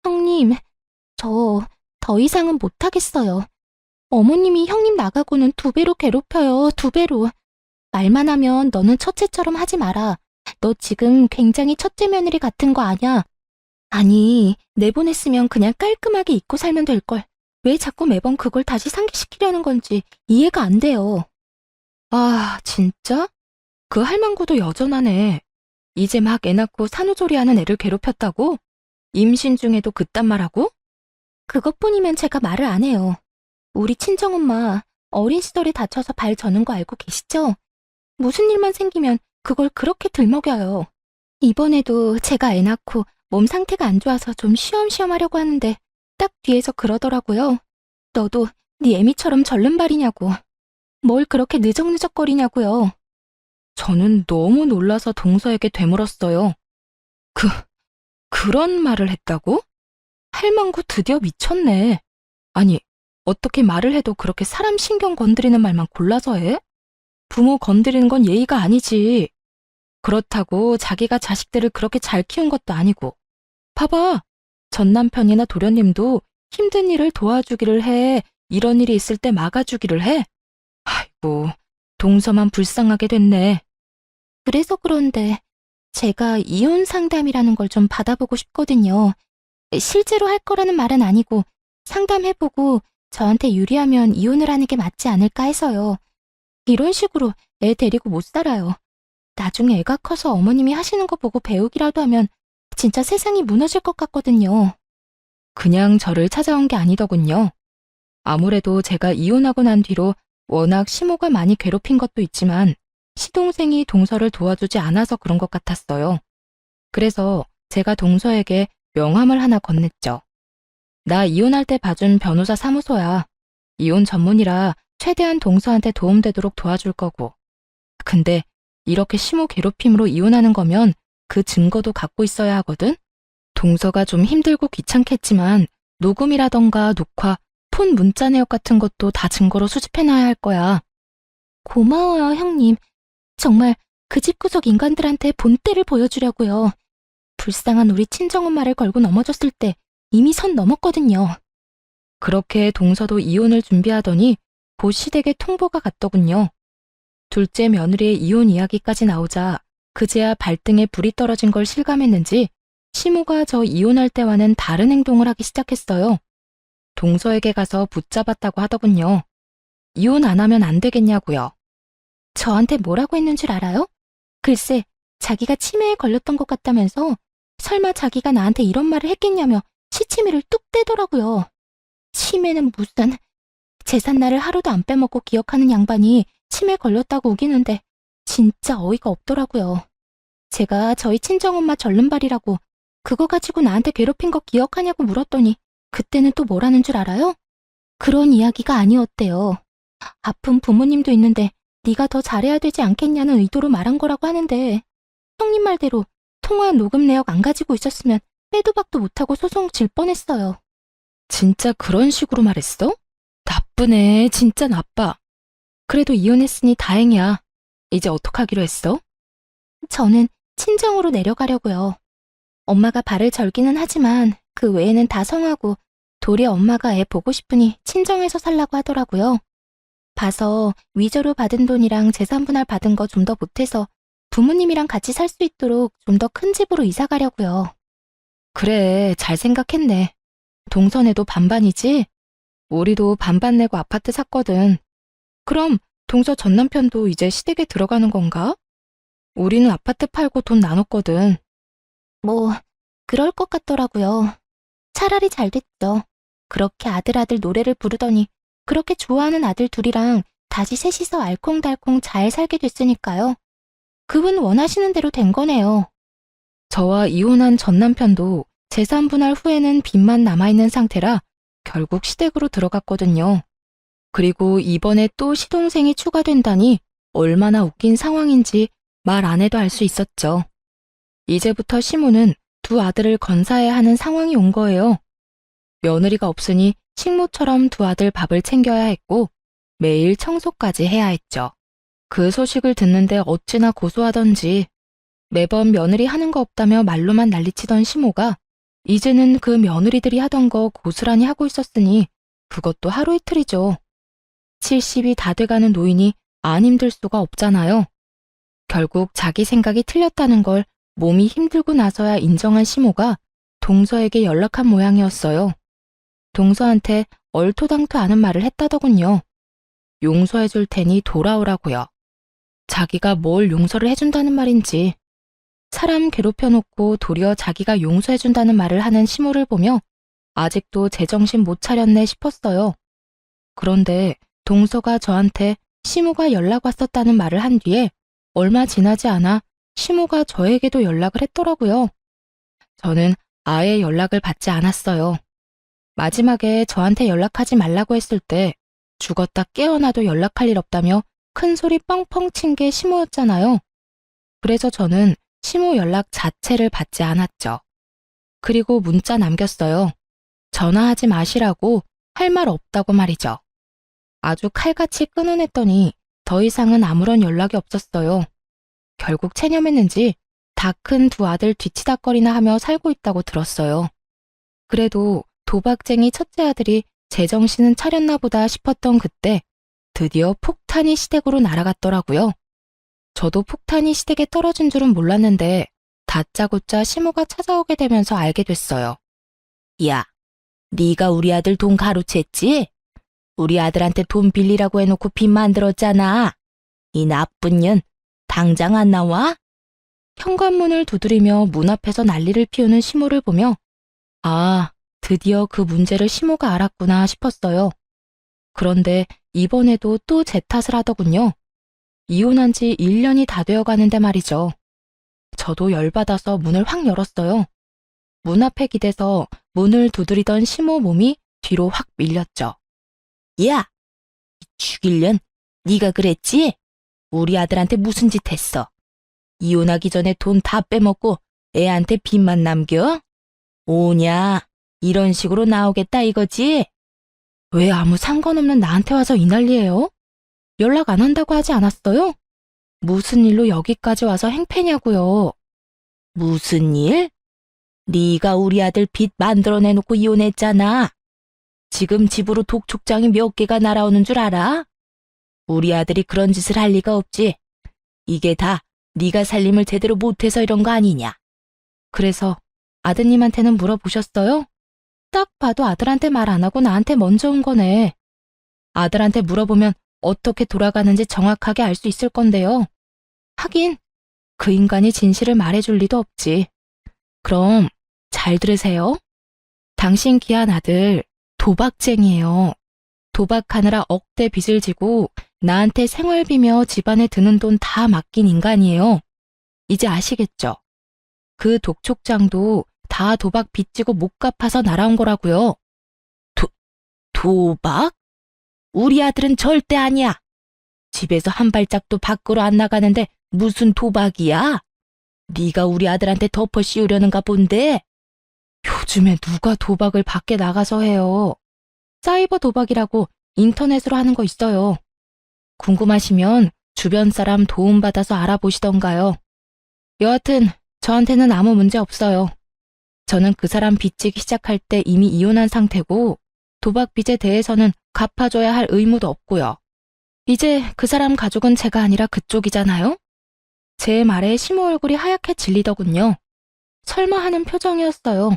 형님, 저 더 이상은 못하겠어요. 어머님이 형님 나가고는 2배로 괴롭혀요, 2배로. 말만 하면 너는 첫째처럼 하지 마라. 너 지금 굉장히 첫째 며느리 같은 거 아냐? 아니, 내보냈으면 그냥 깔끔하게 잊고 살면 될걸. 왜 자꾸 매번 그걸 다시 상기시키려는 건지 이해가 안 돼요. 아, 진짜? 그 할망구도 여전하네. 이제 막 애 낳고 산후조리하는 애를 괴롭혔다고? 임신 중에도 그딴 말하고? 그것뿐이면 제가 말을 안 해요. 우리 친정엄마 어린 시절에 다쳐서 발 저는 거 알고 계시죠? 무슨 일만 생기면 그걸 그렇게 들먹여요. 이번에도 제가 애 낳고 몸 상태가 안 좋아서 좀 쉬엄쉬엄 하려고 하는데 딱 뒤에서 그러더라고요. 너도 네 애미처럼 절름발이냐고. 뭘 그렇게 느적느적거리냐고요. 저는 너무 놀라서 동서에게 되물었어요. 그런 말을 했다고? 할망구 드디어 미쳤네. 아니, 어떻게 말을 해도 그렇게 사람 신경 건드리는 말만 골라서 해? 부모 건드리는 건 예의가 아니지. 그렇다고 자기가 자식들을 그렇게 잘 키운 것도 아니고. 봐봐, 전 남편이나 도련님도 힘든 일을 도와주기를 해. 이런 일이 있을 때 막아주기를 해. 아이고, 동서만 불쌍하게 됐네. 그래서 그런데 제가 이혼 상담이라는 걸 좀 받아보고 싶거든요. 실제로 할 거라는 말은 아니고 상담해보고 저한테 유리하면 이혼을 하는 게 맞지 않을까 해서요. 이런 식으로 애 데리고 못 살아요. 나중에 애가 커서 어머님이 하시는 거 보고 배우기라도 하면 진짜 세상이 무너질 것 같거든요. 그냥 저를 찾아온 게 아니더군요. 아무래도 제가 이혼하고 난 뒤로 워낙 시모가 많이 괴롭힌 것도 있지만 시동생이 동서를 도와주지 않아서 그런 것 같았어요. 그래서 제가 동서에게 명함을 하나 건넸죠. 나 이혼할 때 봐준 변호사 사무소야. 이혼 전문이라 최대한 동서한테 도움되도록 도와줄 거고. 근데 이렇게 시모 괴롭힘으로 이혼하는 거면 그 증거도 갖고 있어야 하거든? 동서가 좀 힘들고 귀찮겠지만 녹음이라던가 녹화, 폰 문자 내역 같은 것도 다 증거로 수집해놔야 할 거야. 고마워요, 형님. 정말 그 집구석 인간들한테 본때를 보여주려고요. 불쌍한 우리 친정엄마를 걸고 넘어졌을 때 이미 선 넘었거든요. 그렇게 동서도 이혼을 준비하더니 곧 시댁에 통보가 갔더군요. 둘째 며느리의 이혼 이야기까지 나오자 그제야 발등에 불이 떨어진 걸 실감했는지 시모가 저 이혼할 때와는 다른 행동을 하기 시작했어요. 동서에게 가서 붙잡았다고 하더군요. 이혼 안 하면 안 되겠냐고요. 저한테 뭐라고 했는 줄 알아요? 글쎄, 자기가 치매에 걸렸던 것 같다면서 설마 자기가 나한테 이런 말을 했겠냐며 시치미를 뚝 떼더라고요. 치매는 무슨... 제삿날을 하루도 안 빼먹고 기억하는 양반이 치매 걸렸다고 우기는데 진짜 어이가 없더라고요. 제가 저희 친정엄마 절름발이라고 그거 가지고 나한테 괴롭힌 거 기억하냐고 물었더니 그때는 또 뭐라는 줄 알아요? 그런 이야기가 아니었대요. 아픈 부모님도 있는데 네가 더 잘해야 되지 않겠냐는 의도로 말한 거라고 하는데 형님 말대로 통화 녹음 내역 안 가지고 있었으면 빼도 박도 못하고 소송 질 뻔했어요. 진짜 그런 식으로 말했어? 나쁘네, 진짜 나빠. 그래도 이혼했으니 다행이야. 이제 어떡하기로 했어? 저는 친정으로 내려가려고요. 엄마가 발을 절기는 하지만 그 외에는 다 성하고 도리 엄마가 애 보고 싶으니 친정에서 살라고 하더라고요. 봐서 위조로 받은 돈이랑 재산 분할 받은 거 좀 더 보태서 부모님이랑 같이 살 수 있도록 좀 더 큰 집으로 이사 가려고요. 그래, 잘 생각했네. 동선에도 반반이지? 우리도 반반 내고 아파트 샀거든. 그럼 동서 전 남편도 이제 시댁에 들어가는 건가? 우리는 아파트 팔고 돈 나눴거든. 뭐, 그럴 것 같더라고요. 차라리 잘 됐죠. 그렇게 아들 노래를 부르더니 그렇게 좋아하는 아들 둘이랑 다시 셋이서 알콩달콩 잘 살게 됐으니까요. 그분 원하시는 대로 된 거네요. 저와 이혼한 전 남편도 재산 분할 후에는 빚만 남아있는 상태라 결국 시댁으로 들어갔거든요. 그리고 이번에 또 시동생이 추가된다니 얼마나 웃긴 상황인지 말 안 해도 알 수 있었죠. 이제부터 시모는 두 아들을 건사해야 하는 상황이 온 거예요. 며느리가 없으니 식모처럼 두 아들 밥을 챙겨야 했고 매일 청소까지 해야 했죠. 그 소식을 듣는데 어찌나 고소하던지 매번 며느리 하는 거 없다며 말로만 난리치던 시모가 이제는 그 며느리들이 하던 거 고스란히 하고 있었으니 그것도 하루 이틀이죠. 70이 다 돼가는 노인이 안 힘들 수가 없잖아요. 결국 자기 생각이 틀렸다는 걸 몸이 힘들고 나서야 인정한 시모가 동서에게 연락한 모양이었어요. 동서한테 얼토당토 않은 말을 했다더군요. 용서해줄 테니 돌아오라고요. 자기가 뭘 용서를 해준다는 말인지. 사람 괴롭혀놓고 도리어 자기가 용서해준다는 말을 하는 시모를 보며 아직도 제정신 못 차렸네 싶었어요. 그런데 동서가 저한테 시모가 연락 왔었다는 말을 한 뒤에 얼마 지나지 않아 시모가 저에게도 연락을 했더라고요. 저는 아예 연락을 받지 않았어요. 마지막에 저한테 연락하지 말라고 했을 때 죽었다 깨어나도 연락할 일 없다며 큰 소리 뻥뻥 친 게 시모였잖아요. 그래서 저는 시모 연락 자체를 받지 않았죠. 그리고 문자 남겼어요. 전화하지 마시라고 할 말 없다고 말이죠. 아주 칼같이 끊어냈더니 더 이상은 아무런 연락이 없었어요. 결국 체념했는지 다 큰 두 아들 뒤치다꺼리나 하며 살고 있다고 들었어요. 그래도 도박쟁이 첫째 아들이 제정신은 차렸나 보다 싶었던 그때 드디어 폭탄이 시댁으로 날아갔더라고요. 저도 폭탄이 시댁에 떨어진 줄은 몰랐는데 다짜고짜 시모가 찾아오게 되면서 알게 됐어요. 야, 네가 우리 아들 돈 가로챘지? 우리 아들한테 돈 빌리라고 해놓고 빚 만들었잖아. 이 나쁜 년, 당장 안 나와? 현관문을 두드리며 문 앞에서 난리를 피우는 시모를 보며 아, 드디어 그 문제를 시모가 알았구나 싶었어요. 그런데 이번에도 또 제 탓을 하더군요. 이혼한 지 1년이 다 되어 가는데 말이죠. 저도 열받아서 문을 확 열었어요. 문 앞에 기대서 문을 두드리던 시모 몸이 뒤로 확 밀렸죠. 야! 죽일년, 네가 그랬지? 우리 아들한테 무슨 짓 했어? 이혼하기 전에 돈 다 빼먹고 애한테 빚만 남겨? 오냐? 이런 식으로 나오겠다 이거지? 왜 아무 상관없는 나한테 와서 이 난리예요? 연락 안 한다고 하지 않았어요? 무슨 일로 여기까지 와서 행패냐고요. 무슨 일? 네가 우리 아들 빚 만들어내놓고 이혼했잖아. 지금 집으로 독촉장이 몇 개가 날아오는 줄 알아? 우리 아들이 그런 짓을 할 리가 없지. 이게 다 네가 살림을 제대로 못해서 이런 거 아니냐. 그래서 아드님한테는 물어보셨어요? 딱 봐도 아들한테 말 안 하고 나한테 먼저 온 거네. 아들한테 물어보면 어떻게 돌아가는지 정확하게 알 수 있을 건데요. 하긴 그 인간이 진실을 말해줄 리도 없지. 그럼 잘 들으세요. 당신 귀한 아들 도박쟁이에요. 도박하느라 억대 빚을 지고 나한테 생활비며 집안에 드는 돈 다 맡긴 인간이에요. 이제 아시겠죠? 그 독촉장도 다 도박 빚지고 못 갚아서 날아온 거라고요. 도박? 우리 아들은 절대 아니야. 집에서 한 발짝도 밖으로 안 나가는데 무슨 도박이야? 네가 우리 아들한테 덮어 씌우려는가 본데? 요즘에 누가 도박을 밖에 나가서 해요. 사이버 도박이라고 인터넷으로 하는 거 있어요. 궁금하시면 주변 사람 도움받아서 알아보시던가요. 여하튼 저한테는 아무 문제 없어요. 저는 그 사람 빚지기 시작할 때 이미 이혼한 상태고 도박 빚에 대해서는 갚아줘야 할 의무도 없고요. 이제 그 사람 가족은 제가 아니라 그쪽이잖아요? 제 말에 시모 얼굴이 하얗게 질리더군요. 설마 하는 표정이었어요.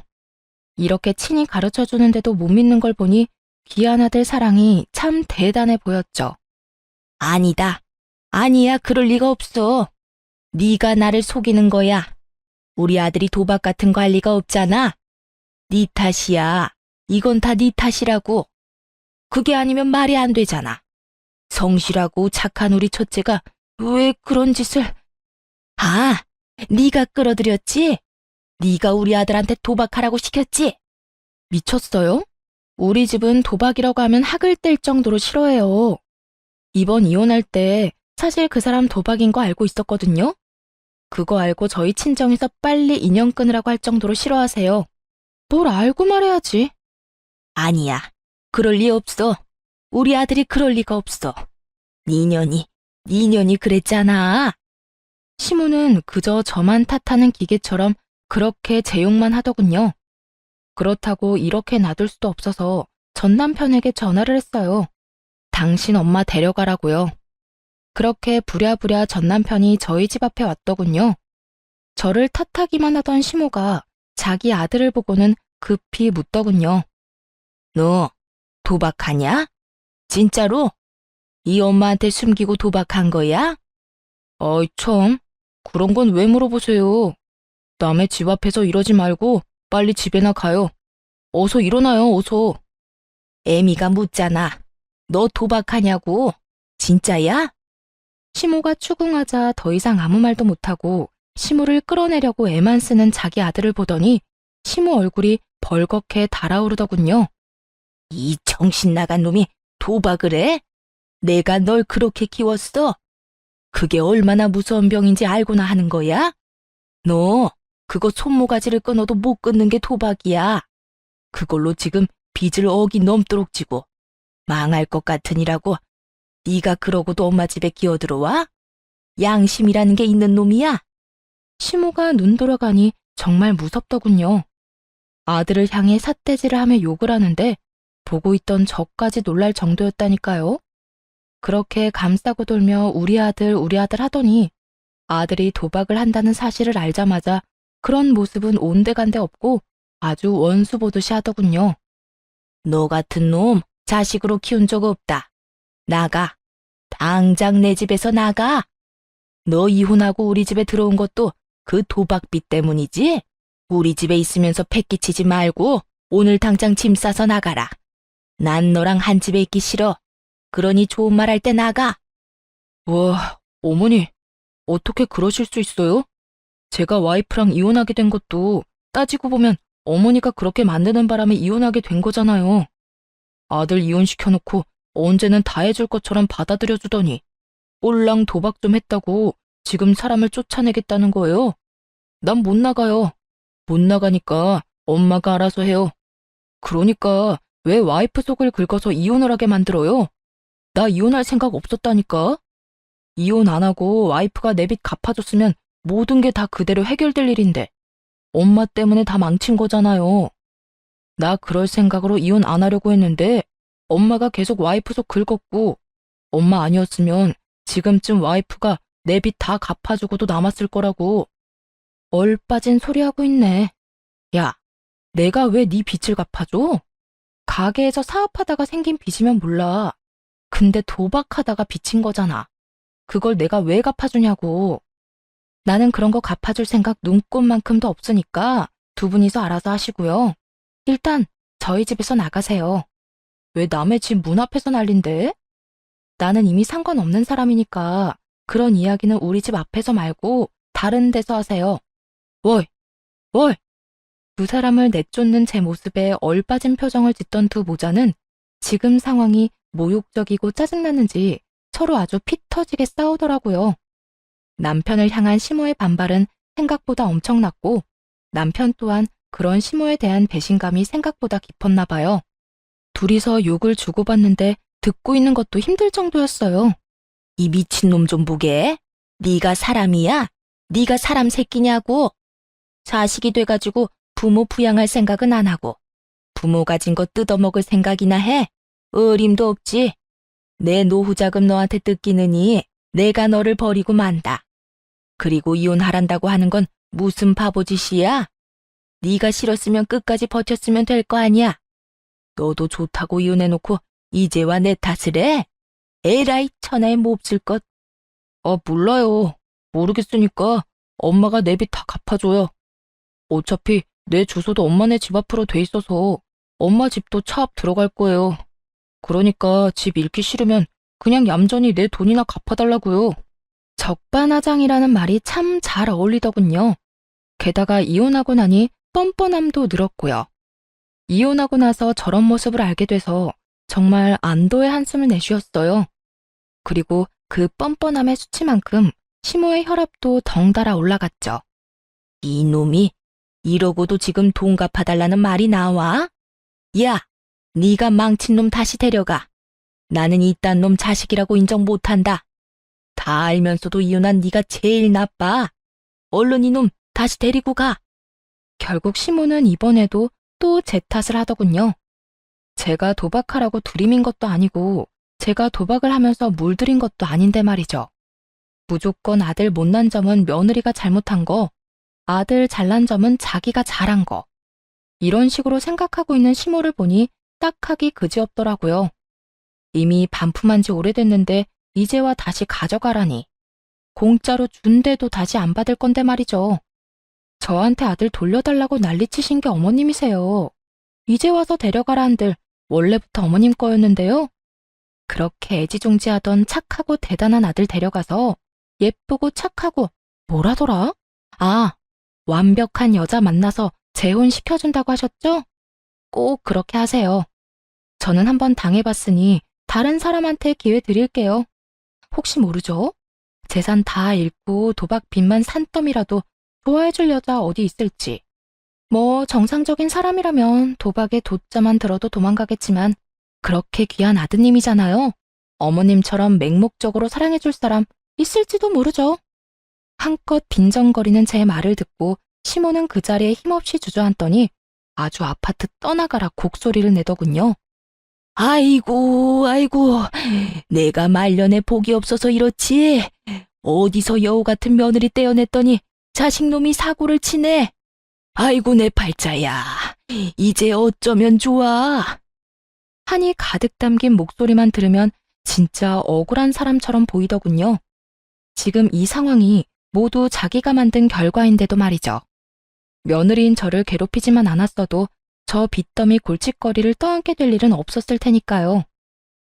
이렇게 친히 가르쳐주는데도 못 믿는 걸 보니 귀한 아들 사랑이 참 대단해 보였죠. 아니다. 아니야, 그럴 리가 없어. 네가 나를 속이는 거야. 우리 아들이 도박 같은 거 할 리가 없잖아. 네 탓이야. 이건 다 네 탓이라고. 그게 아니면 말이 안 되잖아. 성실하고 착한 우리 첫째가 왜 그런 짓을... 아, 네가 끌어들였지? 네가 우리 아들한테 도박하라고 시켰지? 미쳤어요? 우리 집은 도박이라고 하면 학을 뗄 정도로 싫어해요. 이번 이혼할 때 사실 그 사람 도박인 거 알고 있었거든요. 그거 알고 저희 친정에서 빨리 인연 끊으라고 할 정도로 싫어하세요. 뭘 알고 말해야지. 아니야. 그럴 리 없어. 우리 아들이 그럴 리가 없어. 니년이 그랬잖아. 시모는 그저 저만 탓하는 기계처럼 그렇게 제 욕만 하더군요. 그렇다고 이렇게 놔둘 수도 없어서 전 남편에게 전화를 했어요. 당신 엄마 데려가라고요. 그렇게 부랴부랴 전 남편이 저희 집 앞에 왔더군요. 저를 탓하기만 하던 시모가 자기 아들을 보고는 급히 묻더군요. 너 도박하냐? 진짜로? 이 엄마한테 숨기고 도박한 거야? 어이 참, 그런 건 왜 물어보세요? 남의 집 앞에서 이러지 말고 빨리 집에나 가요. 어서 일어나요, 어서. 애미가 묻잖아. 너 도박하냐고? 진짜야? 시모가 추궁하자 더 이상 아무 말도 못하고 시모를 끌어내려고 애만 쓰는 자기 아들을 보더니 시모 얼굴이 벌겋게 달아오르더군요. 이 정신 나간 놈이 도박을 해? 내가 널 그렇게 키웠어? 그게 얼마나 무서운 병인지 알고나 하는 거야? 너 그거 손모가지를 끊어도 못 끊는 게 도박이야. 그걸로 지금 빚을 억이 넘도록 지고 망할 것 같으니라고 네가 그러고도 엄마 집에 기어들어와? 양심이라는 게 있는 놈이야? 시모가 눈 돌아가니 정말 무섭더군요. 아들을 향해 삿대질을 하며 욕을 하는데 보고 있던 저까지 놀랄 정도였다니까요. 그렇게 감싸고 돌며 우리 아들 하더니 아들이 도박을 한다는 사실을 알자마자 그런 모습은 온데간데 없고 아주 원수 보듯이 하더군요. 너 같은 놈 자식으로 키운 적 없다. 나가. 당장 내 집에서 나가. 너 이혼하고 우리 집에 들어온 것도 그 도박빚 때문이지? 우리 집에 있으면서 패기치지 말고 오늘 당장 짐 싸서 나가라. 난 너랑 한 집에 있기 싫어. 그러니 좋은 말 할 때 나가. 와, 어머니, 어떻게 그러실 수 있어요? 제가 와이프랑 이혼하게 된 것도 따지고 보면 어머니가 그렇게 만드는 바람에 이혼하게 된 거잖아요. 아들 이혼시켜놓고 언제는 다 해줄 것처럼 받아들여주더니 꼴랑 도박 좀 했다고 지금 사람을 쫓아내겠다는 거예요. 난 못 나가요. 못 나가니까 엄마가 알아서 해요. 그러니까 왜 와이프 속을 긁어서 이혼을 하게 만들어요? 나 이혼할 생각 없었다니까. 이혼 안 하고 와이프가 내 빚 갚아줬으면 모든 게 다 그대로 해결될 일인데 엄마 때문에 다 망친 거잖아요. 나 그럴 생각으로 이혼 안 하려고 했는데 엄마가 계속 와이프 속 긁었고 엄마 아니었으면 지금쯤 와이프가 내 빚 다 갚아주고도 남았을 거라고. 얼빠진 소리하고 있네. 야, 내가 왜 네 빚을 갚아줘? 가게에서 사업하다가 생긴 빚이면 몰라. 근데 도박하다가 빚인 거잖아. 그걸 내가 왜 갚아주냐고. 나는 그런 거 갚아줄 생각 눈꼽만큼도 없으니까 두 분이서 알아서 하시고요. 일단 저희 집에서 나가세요. 왜 남의 집 문 앞에서 난린데? 나는 이미 상관없는 사람이니까 그런 이야기는 우리 집 앞에서 말고 다른 데서 하세요. 월! 월! 두 사람을 내쫓는 제 모습에 얼빠진 표정을 짓던 두 모자는 지금 상황이 모욕적이고 짜증나는지 서로 아주 피 터지게 싸우더라고요. 남편을 향한 시모의 반발은 생각보다 엄청났고 남편 또한 그런 시모에 대한 배신감이 생각보다 깊었나 봐요. 둘이서 욕을 주고받는데 듣고 있는 것도 힘들 정도였어요. 이 미친놈 좀 보게. 네가 사람이야? 네가 사람 새끼냐고. 자식이 돼가지고 부모 부양할 생각은 안 하고 부모 가진 거 뜯어먹을 생각이나 해? 어림도 없지. 내 노후자금 너한테 뜯기느니 내가 너를 버리고 만다. 그리고 이혼하란다고 하는 건 무슨 바보짓이야? 네가 싫었으면 끝까지 버텼으면 될 거 아니야. 너도 좋다고 이혼해놓고 이제와 내 탓을 해? 에라이 천하에 몹쓸 것. 몰라요. 모르겠으니까 엄마가 내 빚 다 갚아줘요. 어차피 내 주소도 엄마네 집 앞으로 돼 있어서 엄마 집도 차 앞 들어갈 거예요. 그러니까 집 잃기 싫으면 그냥 얌전히 내 돈이나 갚아달라고요. 적반하장이라는 말이 참 잘 어울리더군요. 게다가 이혼하고 나니 뻔뻔함도 늘었고요. 이혼하고 나서 저런 모습을 알게 돼서 정말 안도의 한숨을 내쉬었어요. 그리고 그 뻔뻔함의 수치만큼 시모의 혈압도 덩달아 올라갔죠. 이놈이 이러고도 지금 돈 갚아달라는 말이 나와? 야, 네가 망친 놈 다시 데려가. 나는 이딴 놈 자식이라고 인정 못한다. 다 알면서도 이혼한 네가 제일 나빠. 얼른 이놈 다시 데리고 가. 결국 시모는 이번에도 또 제 탓을 하더군요. 제가 도박하라고 들이민 것도 아니고 제가 도박을 하면서 물들인 것도 아닌데 말이죠. 무조건 아들 못난 점은 며느리가 잘못한 거, 아들 잘난 점은 자기가 잘한 거. 이런 식으로 생각하고 있는 시모를 보니 딱하기 그지없더라고요. 이미 반품한 지 오래됐는데 이제와 다시 가져가라니. 공짜로 준대도 다시 안 받을 건데 말이죠. 저한테 아들 돌려달라고 난리치신 게 어머님이세요. 이제 와서 데려가라 한들 원래부터 어머님 거였는데요. 그렇게 애지중지하던 착하고 대단한 아들 데려가서 예쁘고 착하고 뭐라더라? 완벽한 여자 만나서 재혼시켜준다고 하셨죠? 꼭 그렇게 하세요. 저는 한번 당해봤으니 다른 사람한테 기회 드릴게요. 혹시 모르죠? 재산 다 잃고 도박 빚만 산더미라도 좋아해줄 여자 어디 있을지. 정상적인 사람이라면 도박에 도자만 들어도 도망가겠지만 그렇게 귀한 아드님이잖아요. 어머님처럼 맹목적으로 사랑해줄 사람 있을지도 모르죠. 한껏 빈정거리는 제 말을 듣고 시모는 그 자리에 힘없이 주저앉더니 아주 아파트 떠나가라 곡소리를 내더군요. 아이고, 내가 말년에 복이 없어서 이렇지. 어디서 여우 같은 며느리 떼어냈더니 자식놈이 사고를 치네. 아이고 내 팔자야. 이제 어쩌면 좋아. 한이 가득 담긴 목소리만 들으면 진짜 억울한 사람처럼 보이더군요. 지금 이 상황이 모두 자기가 만든 결과인데도 말이죠. 며느리인 저를 괴롭히지만 않았어도 저 빚더미 골칫거리를 떠안게 될 일은 없었을 테니까요.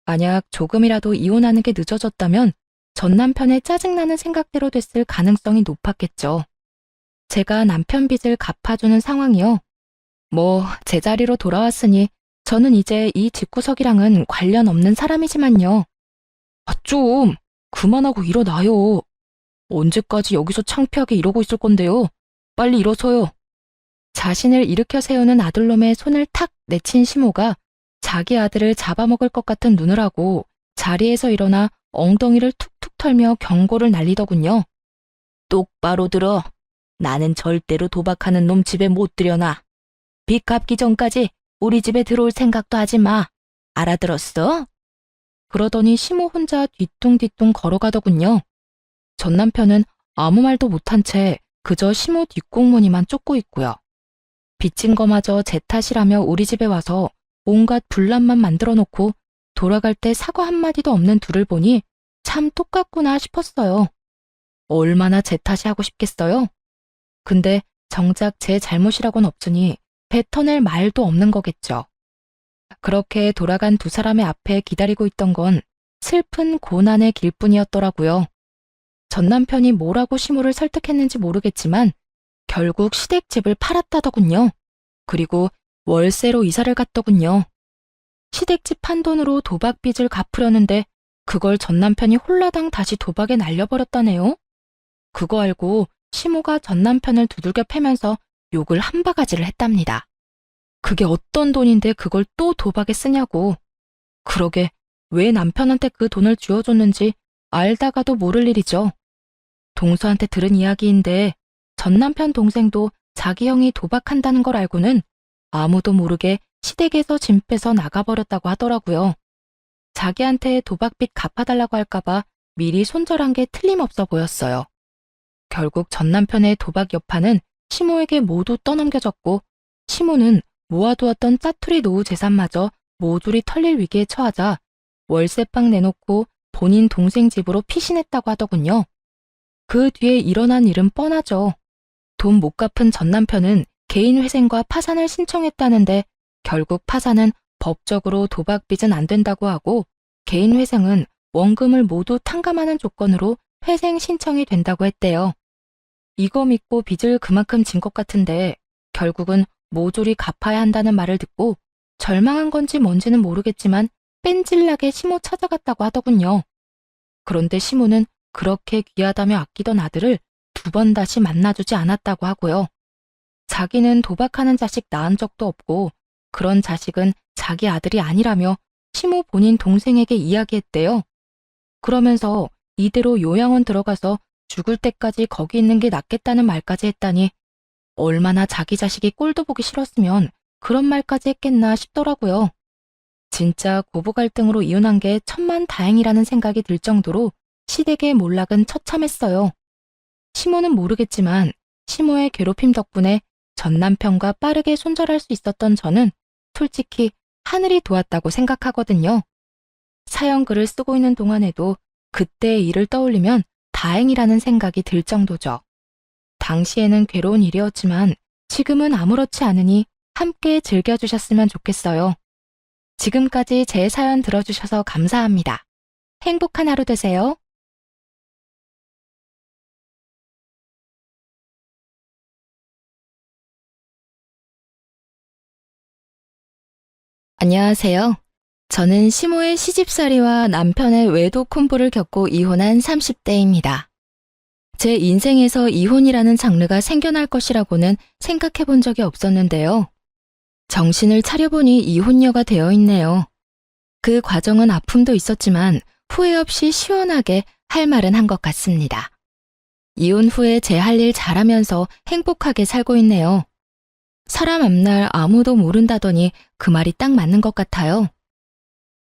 만약 조금이라도 이혼하는 게 늦어졌다면 전 남편의 짜증나는 생각대로 됐을 가능성이 높았겠죠. 제가 남편 빚을 갚아주는 상황이요. 제자리로 돌아왔으니 저는 이제 이 집구석이랑은 관련 없는 사람이지만요. 좀 그만하고 일어나요. 언제까지 여기서 창피하게 이러고 있을 건데요. 빨리 일어서요. 자신을 일으켜 세우는 아들놈의 손을 탁 내친 시모가 자기 아들을 잡아먹을 것 같은 눈을 하고 자리에서 일어나 엉덩이를 툭툭 털며 경고를 날리더군요. 똑바로 들어. 나는 절대로 도박하는 놈 집에 못 들여놔. 빚 갚기 전까지 우리 집에 들어올 생각도 하지 마. 알아들었어? 그러더니 시모 혼자 뒤뚱뒤뚱 걸어가더군요. 전 남편은 아무 말도 못한 채 그저 시모 뒷공무니만 쫓고 있고요. 빚진 거마저 제 탓이라며 우리 집에 와서 온갖 분란만 만들어 놓고 돌아갈 때 사과 한마디도 없는 둘을 보니 참 똑같구나 싶었어요. 얼마나 제 탓이 하고 싶겠어요? 근데 정작 제 잘못이라고는 없으니 뱉어낼 말도 없는 거겠죠. 그렇게 돌아간 두 사람의 앞에 기다리고 있던 건 슬픈 고난의 길뿐이었더라고요. 전 남편이 뭐라고 시모를 설득했는지 모르겠지만 결국 시댁집을 팔았다더군요. 그리고 월세로 이사를 갔더군요. 시댁집 판 돈으로 도박 빚을 갚으려는데 그걸 전 남편이 홀라당 다시 도박에 날려버렸다네요. 그거 알고 시모가 전 남편을 두들겨 패면서 욕을 한 바가지를 했답니다. 그게 어떤 돈인데 그걸 또 도박에 쓰냐고. 그러게 왜 남편한테 그 돈을 쥐어줬는지 알다가도 모를 일이죠. 동서한테 들은 이야기인데 전 남편 동생도 자기 형이 도박한다는 걸 알고는 아무도 모르게 시댁에서 짐 빼서 나가버렸다고 하더라고요. 자기한테 도박빚 갚아달라고 할까봐 미리 손절한 게 틀림없어 보였어요. 결국 전 남편의 도박 여파는 시모에게 모두 떠넘겨졌고 시모는 모아두었던 짜투리 노후 재산마저 모조리 털릴 위기에 처하자 월세방 내놓고 본인 동생 집으로 피신했다고 하더군요. 그 뒤에 일어난 일은 뻔하죠. 돈 못 갚은 전 남편은 개인 회생과 파산을 신청했다는데 결국 파산은 법적으로 도박 빚은 안 된다고 하고 개인 회생은 원금을 모두 탕감하는 조건으로 회생 신청이 된다고 했대요. 이거 믿고 빚을 그만큼 진 것 같은데 결국은 모조리 갚아야 한다는 말을 듣고 절망한 건지 뭔지는 모르겠지만 뺀질나게 시모 찾아갔다고 하더군요. 그런데 시모는 그렇게 귀하다며 아끼던 아들을 2번 다시 만나주지 않았다고 하고요. 자기는 도박하는 자식 낳은 적도 없고 그런 자식은 자기 아들이 아니라며 시모 본인 동생에게 이야기했대요. 그러면서 이대로 요양원 들어가서 죽을 때까지 거기 있는 게 낫겠다는 말까지 했다니 얼마나 자기 자식이 꼴도 보기 싫었으면 그런 말까지 했겠나 싶더라고요. 진짜 고부 갈등으로 이혼한 게 천만다행이라는 생각이 들 정도로 시댁의 몰락은 처참했어요. 시모는 모르겠지만 시모의 괴롭힘 덕분에 전 남편과 빠르게 손절할 수 있었던 저는 솔직히 하늘이 도왔다고 생각하거든요. 사연글을 쓰고 있는 동안에도 그때의 일을 떠올리면 다행이라는 생각이 들 정도죠. 당시에는 괴로운 일이었지만 지금은 아무렇지 않으니 함께 즐겨주셨으면 좋겠어요. 지금까지 제 사연 들어주셔서 감사합니다. 행복한 하루 되세요. 안녕하세요. 저는 시모의 시집살이와 남편의 외도 콤보를 겪고 이혼한 30대입니다. 제 인생에서 이혼이라는 장르가 생겨날 것이라고는 생각해 본 적이 없었는데요. 정신을 차려보니 이혼녀가 되어 있네요. 그 과정은 아픔도 있었지만 후회 없이 시원하게 할 말은 한 것 같습니다. 이혼 후에 제 할 일 잘하면서 행복하게 살고 있네요. 사람 앞날 아무도 모른다더니 그 말이 딱 맞는 것 같아요.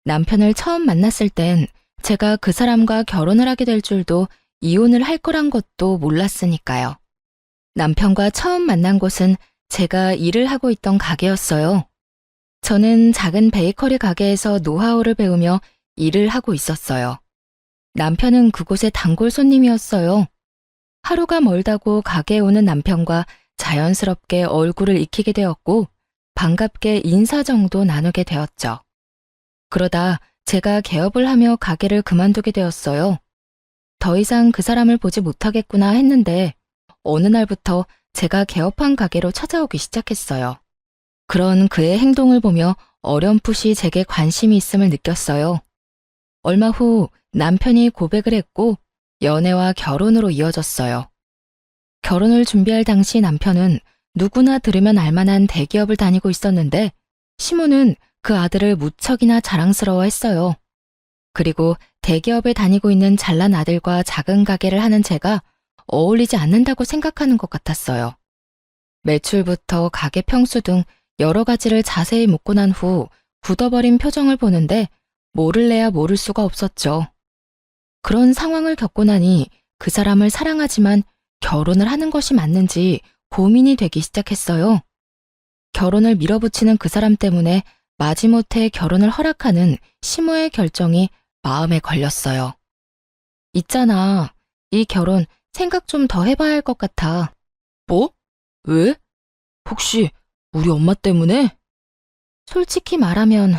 남편을 처음 만났을 땐 제가 그 사람과 결혼을 하게 될 줄도 이혼을 할 거란 것도 몰랐으니까요. 남편과 처음 만난 곳은 제가 일을 하고 있던 가게였어요. 저는 작은 베이커리 가게에서 노하우를 배우며 일을 하고 있었어요. 남편은 그곳의 단골 손님이었어요. 하루가 멀다고 가게에 오는 남편과 자연스럽게 얼굴을 익히게 되었고 반갑게 인사 정도 나누게 되었죠. 그러다 제가 개업을 하며 가게를 그만두게 되었어요. 더 이상 그 사람을 보지 못하겠구나 했는데 어느 날부터 제가 개업한 가게로 찾아오기 시작했어요. 그런 그의 행동을 보며 어렴풋이 제게 관심이 있음을 느꼈어요. 얼마 후 남편이 고백을 했고 연애와 결혼으로 이어졌어요. 결혼을 준비할 당시 남편은 누구나 들으면 알만한 대기업을 다니고 있었는데 시모는 그 아들을 무척이나 자랑스러워했어요. 그리고 대기업에 다니고 있는 잘난 아들과 작은 가게를 하는 제가 어울리지 않는다고 생각하는 것 같았어요. 매출부터 가게 평수 등 여러 가지를 자세히 묻고 난 후 굳어버린 표정을 보는데 모를래야 모를 수가 없었죠. 그런 상황을 겪고 나니 그 사람을 사랑하지만 결혼을 하는 것이 맞는지 고민이 되기 시작했어요. 결혼을 밀어붙이는 그 사람 때문에 마지못해 결혼을 허락하는 시모의 결정이 마음에 걸렸어요. 있잖아, 이 결혼 생각 좀 더 해봐야 할 것 같아. 뭐? 왜? 혹시 우리 엄마 때문에? 솔직히 말하면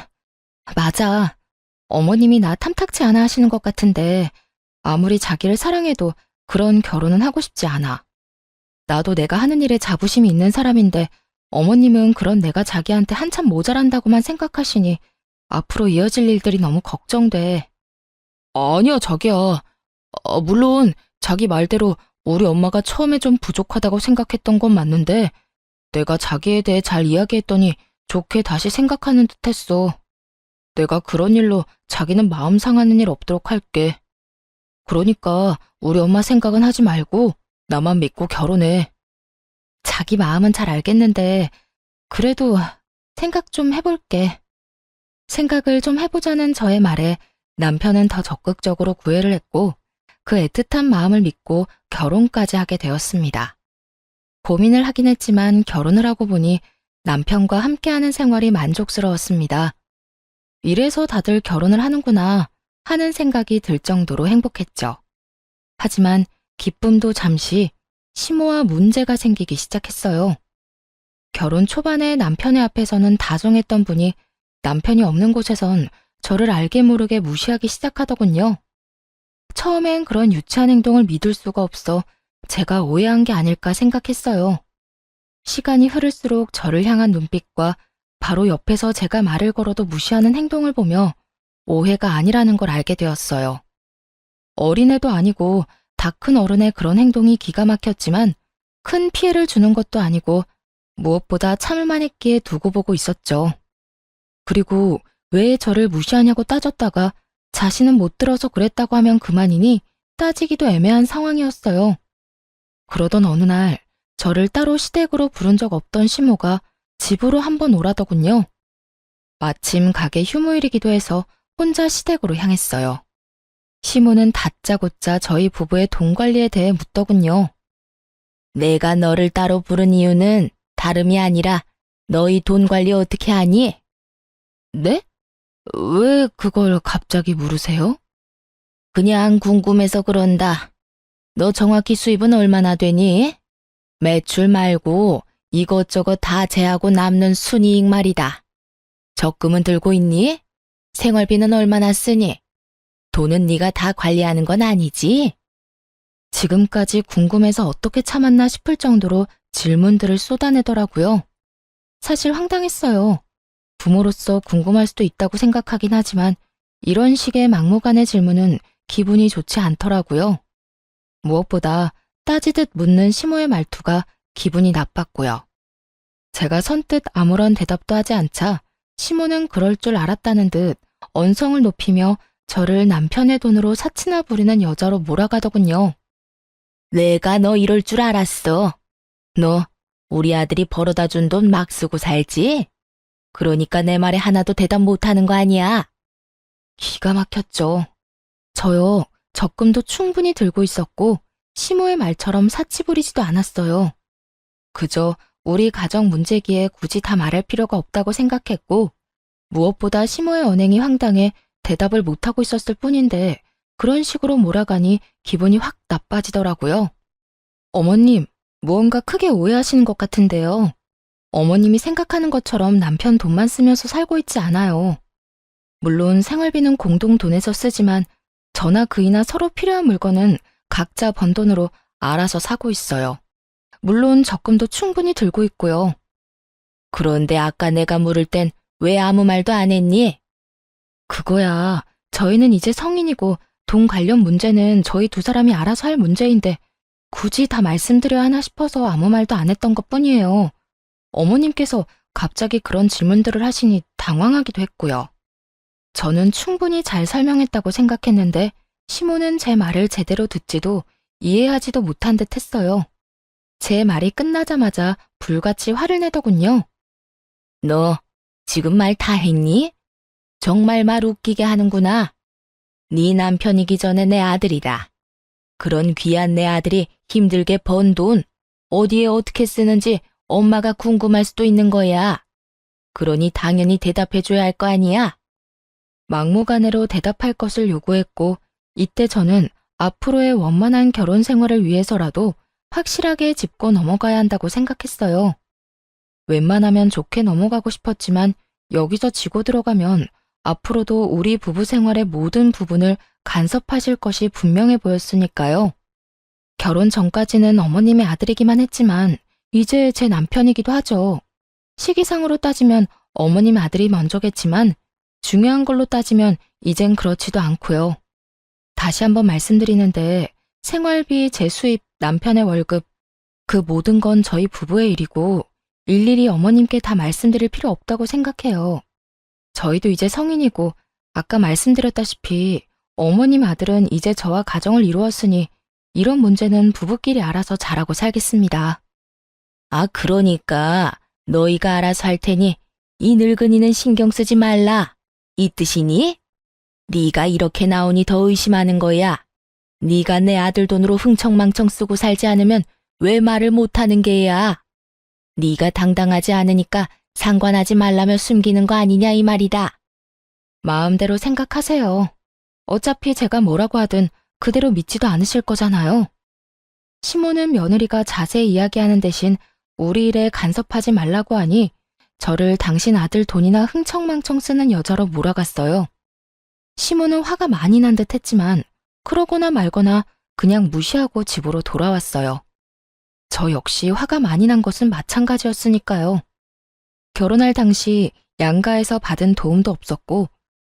맞아. 어머님이 나 탐탁치 않아 하시는 것 같은데 아무리 자기를 사랑해도 그런 결혼은 하고 싶지 않아. 나도 내가 하는 일에 자부심이 있는 사람인데 어머님은 그런 내가 자기한테 한참 모자란다고만 생각하시니 앞으로 이어질 일들이 너무 걱정돼. 아니야, 자기야. 물론 자기 말대로 우리 엄마가 처음에 좀 부족하다고 생각했던 건 맞는데 내가 자기에 대해 잘 이야기했더니 좋게 다시 생각하는 듯 했어. 내가 그런 일로 자기는 마음 상하는 일 없도록 할게. 그러니까 우리 엄마 생각은 하지 말고 나만 믿고 결혼해. 자기 마음은 잘 알겠는데 그래도 생각 좀 해볼게. 생각을 좀 해보자는 저의 말에 남편은 더 적극적으로 구애를 했고 그 애틋한 마음을 믿고 결혼까지 하게 되었습니다. 고민을 하긴 했지만 결혼을 하고 보니 남편과 함께하는 생활이 만족스러웠습니다. 이래서 다들 결혼을 하는구나 하는 생각이 들 정도로 행복했죠. 하지만 기쁨도 잠시 심오와 문제가 생기기 시작했어요. 결혼 초반에 남편의 앞에서는 다정했던 분이 남편이 없는 곳에선 저를 알게 모르게 무시하기 시작하더군요. 처음엔 그런 유치한 행동을 믿을 수가 없어 제가 오해한 게 아닐까 생각했어요. 시간이 흐를수록 저를 향한 눈빛과 바로 옆에서 제가 말을 걸어도 무시하는 행동을 보며 오해가 아니라는 걸 알게 되었어요. 어린애도 아니고 다 큰 어른의 그런 행동이 기가 막혔지만 큰 피해를 주는 것도 아니고 무엇보다 참을만 했기에 두고 보고 있었죠. 그리고 왜 저를 무시하냐고 따졌다가 자신은 못 들어서 그랬다고 하면 그만이니 따지기도 애매한 상황이었어요. 그러던 어느 날 저를 따로 시댁으로 부른 적 없던 시모가 집으로 한번 오라더군요. 마침 가게 휴무일이기도 해서 혼자 시댁으로 향했어요. 시모는 다짜고짜 저희 부부의 돈 관리에 대해 묻더군요. 내가 너를 따로 부른 이유는 다름이 아니라 너희 돈 관리 어떻게 하니? 네? 왜 그걸 갑자기 물으세요? 그냥 궁금해서 그런다. 너 정확히 수입은 얼마나 되니? 매출 말고 이것저것 다 제하고 남는 순이익 말이다. 적금은 들고 있니? 생활비는 얼마나 쓰니? 돈은 네가 다 관리하는 건 아니지? 지금까지 궁금해서 어떻게 참았나 싶을 정도로 질문들을 쏟아내더라고요. 사실 황당했어요. 부모로서 궁금할 수도 있다고 생각하긴 하지만 이런 식의 막무가내 질문은 기분이 좋지 않더라고요. 무엇보다 따지듯 묻는 시모의 말투가 기분이 나빴고요. 제가 선뜻 아무런 대답도 하지 않자 시모는 그럴 줄 알았다는 듯 언성을 높이며 저를 남편의 돈으로 사치나 부리는 여자로 몰아가더군요. 내가 너 이럴 줄 알았어. 너 우리 아들이 벌어다 준 돈 막 쓰고 살지? 그러니까 내 말에 하나도 대답 못하는 거 아니야. 기가 막혔죠. 저요, 적금도 충분히 들고 있었고 시모의 말처럼 사치 부리지도 않았어요. 그저 우리 가정 문제기에 굳이 다 말할 필요가 없다고 생각했고 무엇보다 시모의 언행이 황당해 대답을 못하고 있었을 뿐인데 그런 식으로 몰아가니 기분이 확 나빠지더라고요. 어머님, 무언가 크게 오해하시는 것 같은데요. 어머님이 생각하는 것처럼 남편 돈만 쓰면서 살고 있지 않아요. 물론 생활비는 공동 돈에서 쓰지만 저나 그이나 서로 필요한 물건은 각자 번 돈으로 알아서 사고 있어요. 물론 적금도 충분히 들고 있고요. 그런데 아까 내가 물을 땐 왜 아무 말도 안 했니? 그거야, 저희는 이제 성인이고 돈 관련 문제는 저희 두 사람이 알아서 할 문제인데 굳이 다 말씀드려야 하나 싶어서 아무 말도 안 했던 것뿐이에요. 어머님께서 갑자기 그런 질문들을 하시니 당황하기도 했고요. 저는 충분히 잘 설명했다고 생각했는데 시모는 제 말을 제대로 듣지도 이해하지도 못한 듯 했어요. 제 말이 끝나자마자 불같이 화를 내더군요. 너 지금 말 다 했니? 정말 말 웃기게 하는구나. 네 남편이기 전에 내 아들이다. 그런 귀한 내 아들이 힘들게 번 돈 어디에 어떻게 쓰는지 엄마가 궁금할 수도 있는 거야. 그러니 당연히 대답해줘야 할 거 아니야. 막무가내로 대답할 것을 요구했고 이때 저는 앞으로의 원만한 결혼 생활을 위해서라도 확실하게 짚고 넘어가야 한다고 생각했어요. 웬만하면 좋게 넘어가고 싶었지만 여기서 지고 들어가면 앞으로도 우리 부부 생활의 모든 부분을 간섭하실 것이 분명해 보였으니까요. 결혼 전까지는 어머님의 아들이기만 했지만 이제 제 남편이기도 하죠. 시기상으로 따지면 어머님 아들이 먼저겠지만 중요한 걸로 따지면 이젠 그렇지도 않고요. 다시 한번 말씀드리는데 생활비, 제 수입, 남편의 월급 그 모든 건 저희 부부의 일이고 일일이 어머님께 다 말씀드릴 필요 없다고 생각해요. 저희도 이제 성인이고 아까 말씀드렸다시피 어머님 아들은 이제 저와 가정을 이루었으니 이런 문제는 부부끼리 알아서 잘하고 살겠습니다. 아, 그러니까 너희가 알아서 할 테니 이 늙은이는 신경 쓰지 말라. 이 뜻이니? 네가 이렇게 나오니 더 의심하는 거야. 네가 내 아들 돈으로 흥청망청 쓰고 살지 않으면 왜 말을 못하는 게야? 네가 당당하지 않으니까 상관하지 말라며 숨기는 거 아니냐 이 말이다. 마음대로 생각하세요. 어차피 제가 뭐라고 하든 그대로 믿지도 않으실 거잖아요. 시모는 며느리가 자세히 이야기하는 대신 우리 일에 간섭하지 말라고 하니 저를 당신 아들 돈이나 흥청망청 쓰는 여자로 몰아갔어요. 시모는 화가 많이 난 듯 했지만 그러거나 말거나 그냥 무시하고 집으로 돌아왔어요. 저 역시 화가 많이 난 것은 마찬가지였으니까요. 결혼할 당시 양가에서 받은 도움도 없었고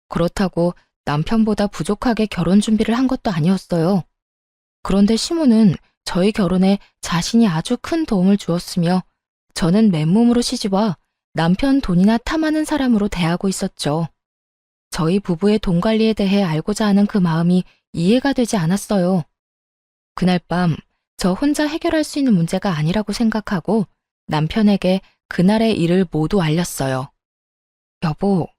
그렇다고 남편보다 부족하게 결혼 준비를 한 것도 아니었어요. 그런데 시모는 저희 결혼에 자신이 아주 큰 도움을 주었으며 저는 맨몸으로 시집와 남편 돈이나 탐하는 사람으로 대하고 있었죠. 저희 부부의 돈 관리에 대해 알고자 하는 그 마음이 이해가 되지 않았어요. 그날 밤 저 혼자 해결할 수 있는 문제가 아니라고 생각하고 남편에게 그날의 일을 모두 알렸어요. 여보,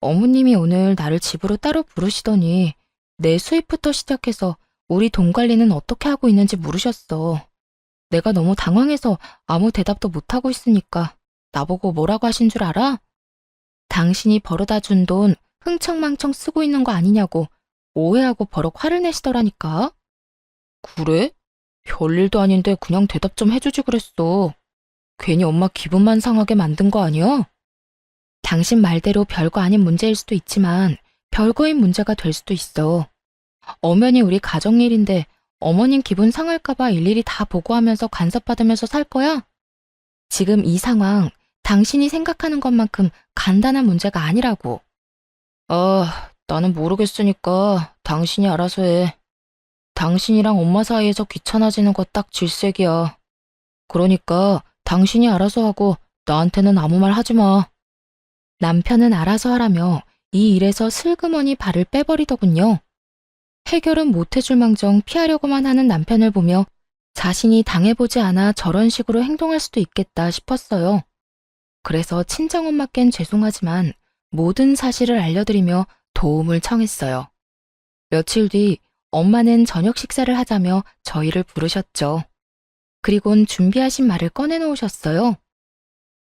어머님이 오늘 나를 집으로 따로 부르시더니 내 수입부터 시작해서 우리 돈 관리는 어떻게 하고 있는지 물으셨어. 내가 너무 당황해서 아무 대답도 못하고 있으니까 나보고 뭐라고 하신 줄 알아? 당신이 벌어다 준 돈 흥청망청 쓰고 있는 거 아니냐고 오해하고 버럭 화를 내시더라니까. 그래? 별일도 아닌데 그냥 대답 좀 해주지 그랬어. 괜히 엄마 기분만 상하게 만든 거 아니야? 당신 말대로 별거 아닌 문제일 수도 있지만 별거인 문제가 될 수도 있어. 엄연히 우리 가정일인데 어머님 기분 상할까봐 일일이 다 보고하면서 간섭받으면서 살 거야? 지금 이 상황 당신이 생각하는 것만큼 간단한 문제가 아니라고. 나는 모르겠으니까 당신이 알아서 해. 당신이랑 엄마 사이에서 귀찮아지는 거 딱 질색이야. 그러니까 당신이 알아서 하고 나한테는 아무 말 하지 마. 남편은 알아서 하라며 이 일에서 슬그머니 발을 빼버리더군요. 해결은 못해줄 망정 피하려고만 하는 남편을 보며 자신이 당해보지 않아 저런 식으로 행동할 수도 있겠다 싶었어요. 그래서 친정엄마께는 죄송하지만 모든 사실을 알려드리며 도움을 청했어요. 며칠 뒤 엄마는 저녁 식사를 하자며 저희를 부르셨죠. 그리곤 준비하신 말을 꺼내놓으셨어요.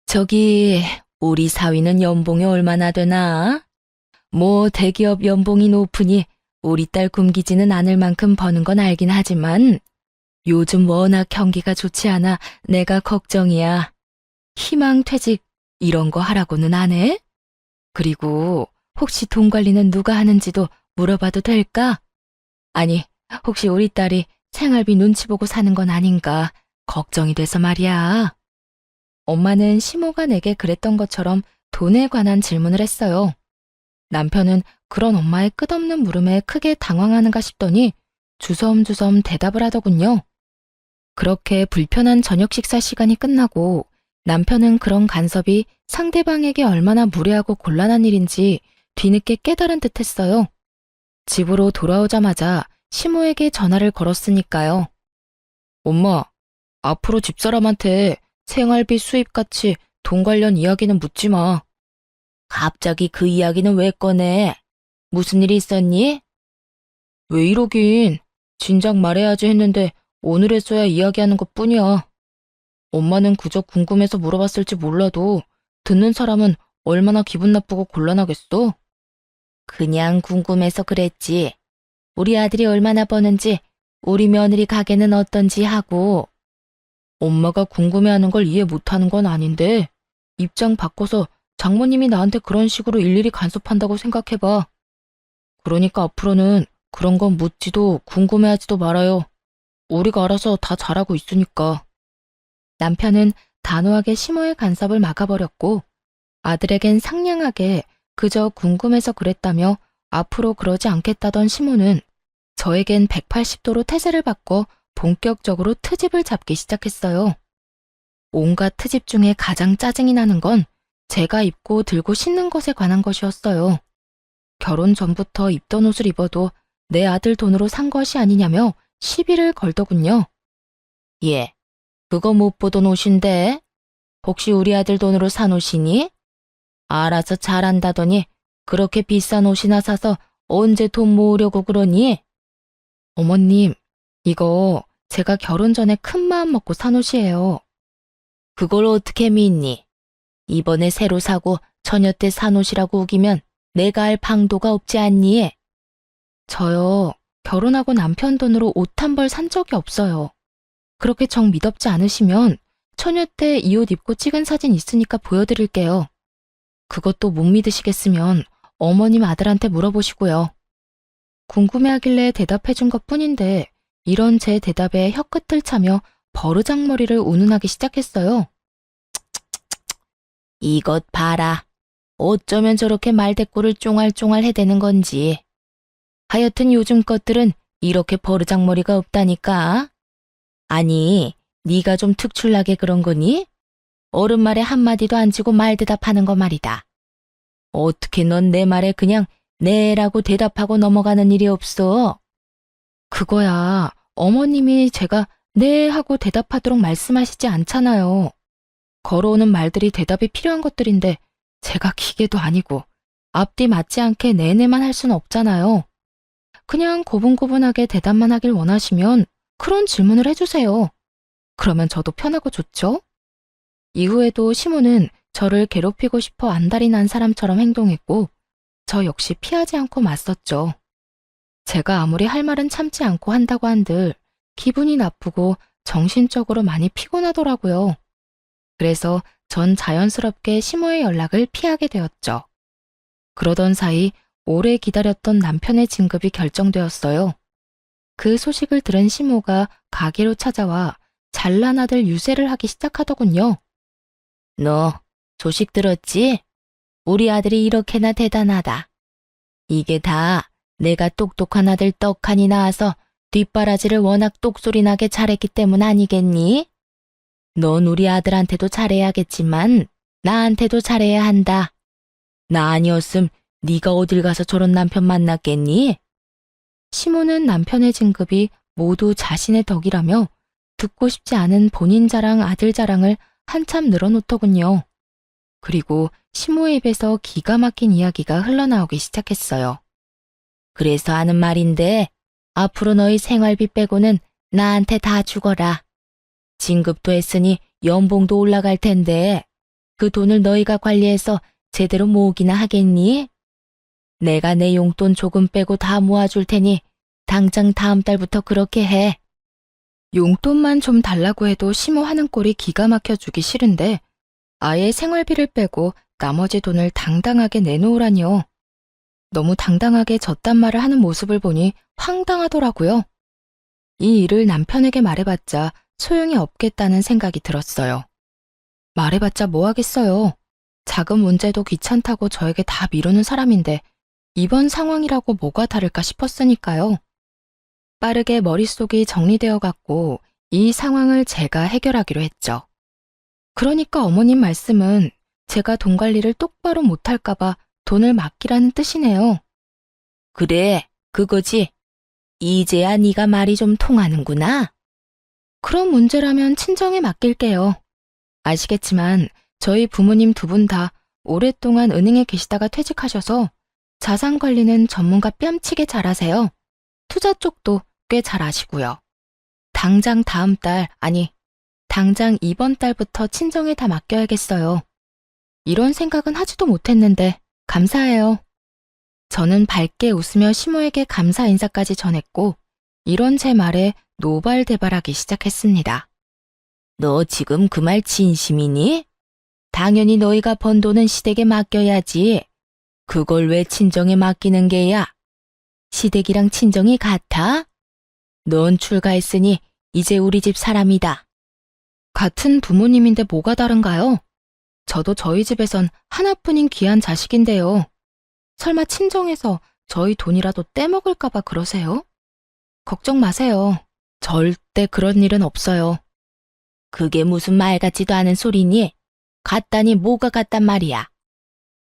저기, 우리 사위는 연봉이 얼마나 되나? 뭐 대기업 연봉이 높으니 우리 딸 굶기지는 않을 만큼 버는 건 알긴 하지만 요즘 워낙 경기가 좋지 않아 내가 걱정이야. 희망퇴직 이런 거 하라고는 안 해? 그리고 혹시 돈 관리는 누가 하는지도 물어봐도 될까? 아니, 혹시 우리 딸이 생활비 눈치 보고 사는 건 아닌가 걱정이 돼서 말이야. 엄마는 시모가 내게 그랬던 것처럼 돈에 관한 질문을 했어요. 남편은 그런 엄마의 끝없는 물음에 크게 당황하는가 싶더니 주섬주섬 대답을 하더군요. 그렇게 불편한 저녁 식사 시간이 끝나고 남편은 그런 간섭이 상대방에게 얼마나 무례하고 곤란한 일인지 뒤늦게 깨달은 듯 했어요. 집으로 돌아오자마자 시모에게 전화를 걸었으니까요. 엄마, 앞으로 집사람한테 생활비 수입같이 돈 관련 이야기는 묻지 마. 갑자기 그 이야기는 왜 꺼내? 무슨 일이 있었니? 왜 이러긴. 진작 말해야지 했는데 오늘에서야 이야기하는 것뿐이야. 엄마는 그저 궁금해서 물어봤을지 몰라도 듣는 사람은 얼마나 기분 나쁘고 곤란하겠어? 그냥 궁금해서 그랬지. 우리 아들이 얼마나 버는지, 우리 며느리 가게는 어떤지 하고. 엄마가 궁금해하는 걸 이해 못하는 건 아닌데 입장 바꿔서 장모님이 나한테 그런 식으로 일일이 간섭한다고 생각해봐. 그러니까 앞으로는 그런 건 묻지도 궁금해하지도 말아요. 우리가 알아서 다 잘하고 있으니까. 남편은 단호하게 시모의 간섭을 막아버렸고 아들에겐 상냥하게 그저 궁금해서 그랬다며 앞으로 그러지 않겠다던 시모는 저에겐 180도로 태세를 바꿔 본격적으로 트집을 잡기 시작했어요. 온갖 트집 중에 가장 짜증이 나는 건 제가 입고 들고 신는 것에 관한 것이었어요. 결혼 전부터 입던 옷을 입어도 내 아들 돈으로 산 것이 아니냐며 시비를 걸더군요. 예, 그거 못 보던 옷인데 혹시 우리 아들 돈으로 산 옷이니? 알아서 잘한다더니 그렇게 비싼 옷이나 사서 언제 돈 모으려고 그러니? 어머님, 이거 제가 결혼 전에 큰 마음 먹고 산 옷이에요. 그걸 어떻게 믿니? 이번에 새로 사고 처녀 때 산 옷이라고 우기면 내가 알 방도가 없지 않니? 저요, 결혼하고 남편 돈으로 옷 한 벌 산 적이 없어요. 그렇게 정 믿업지 않으시면 처녀 때 이 옷 입고 찍은 사진 있으니까 보여드릴게요. 그것도 못 믿으시겠으면 어머님 아들한테 물어보시고요. 궁금해하길래 대답해준 것 뿐인데 이런 제 대답에 혀끝을 차며 버르장머리를 운운하기 시작했어요. 이것 봐라. 어쩌면 저렇게 말대꾸를 쫑알쫑알 해대는 건지. 하여튼 요즘 것들은 이렇게 버르장머리가 없다니까. 아니, 네가 좀 특출나게 그런 거니? 어른 말에 한마디도 안 치고 말 대답하는 거 말이다. 어떻게 넌 내 말에 그냥 네라고 대답하고 넘어가는 일이 없어? 그거야, 어머님이 제가 네 하고 대답하도록 말씀하시지 않잖아요. 걸어오는 말들이 대답이 필요한 것들인데 제가 기계도 아니고 앞뒤 맞지 않게 네네만 할 수는 없잖아요. 그냥 고분고분하게 대답만 하길 원하시면 그런 질문을 해주세요. 그러면 저도 편하고 좋죠? 이후에도 시모는 저를 괴롭히고 싶어 안달이 난 사람처럼 행동했고 저 역시 피하지 않고 맞섰죠. 제가 아무리 할 말은 참지 않고 한다고 한들 기분이 나쁘고 정신적으로 많이 피곤하더라고요. 그래서 전 자연스럽게 시모의 연락을 피하게 되었죠. 그러던 사이 오래 기다렸던 남편의 진급이 결정되었어요. 그 소식을 들은 시모가 가게로 찾아와 잘난 아들 유세를 하기 시작하더군요. 너 소식 들었지? 우리 아들이 이렇게나 대단하다. 이게 다 내가 똑똑한 아들 떡하니 낳아서 뒷바라지를 워낙 똑소리 나게 잘했기 때문 아니겠니? 넌 우리 아들한테도 잘해야겠지만 나한테도 잘해야 한다. 나 아니었음 네가 어딜 가서 저런 남편 만났겠니? 시모는 남편의 진급이 모두 자신의 덕이라며 듣고 싶지 않은 본인 자랑, 아들 자랑을 한참 늘어놓더군요. 그리고 시모의 입에서 기가 막힌 이야기가 흘러나오기 시작했어요. 그래서 하는 말인데 앞으로 너희 생활비 빼고는 나한테 다 주거라. 진급도 했으니 연봉도 올라갈 텐데 그 돈을 너희가 관리해서 제대로 모으기나 하겠니? 내가 내 용돈 조금 빼고 다 모아줄 테니 당장 다음 달부터 그렇게 해. 용돈만 좀 달라고 해도 시모 하는 꼴이 기가 막혀주기 싫은데 아예 생활비를 빼고 나머지 돈을 당당하게 내놓으라니요. 너무 당당하게 저딴 말을 하는 모습을 보니 황당하더라고요. 이 일을 남편에게 말해봤자 소용이 없겠다는 생각이 들었어요. 말해봤자 뭐 하겠어요. 작은 문제도 귀찮다고 저에게 다 미루는 사람인데 이번 상황이라고 뭐가 다를까 싶었으니까요. 빠르게 머릿속이 정리되어 갔고 이 상황을 제가 해결하기로 했죠. 그러니까 어머님 말씀은 제가 돈 관리를 똑바로 못할까봐 돈을 맡기라는 뜻이네요. 그래, 그거지. 이제야 네가 말이 좀 통하는구나. 그런 문제라면 친정에 맡길게요. 아시겠지만 저희 부모님 두 분 다 오랫동안 은행에 계시다가 퇴직하셔서 자산 관리는 전문가 뺨치게 잘하세요. 투자 쪽도 꽤 잘 아시고요. 당장 다음 달, 아니, 당장 이번 달부터 친정에 다 맡겨야겠어요. 이런 생각은 하지도 못했는데 감사해요. 저는 밝게 웃으며 시모에게 감사 인사까지 전했고 이런 제 말에 노발대발하기 시작했습니다. 너 지금 그 말 진심이니? 당연히 너희가 번 돈은 시댁에 맡겨야지. 그걸 왜 친정에 맡기는 게야? 시댁이랑 친정이 같아? 넌 출가했으니 이제 우리 집 사람이다. 같은 부모님인데 뭐가 다른가요? 저도 저희 집에선 하나뿐인 귀한 자식인데요. 설마 친정에서 저희 돈이라도 떼먹을까봐 그러세요? 걱정 마세요. 절대 그런 일은 없어요. 그게 무슨 말 같지도 않은 소리니? 같다니 뭐가 같단 말이야.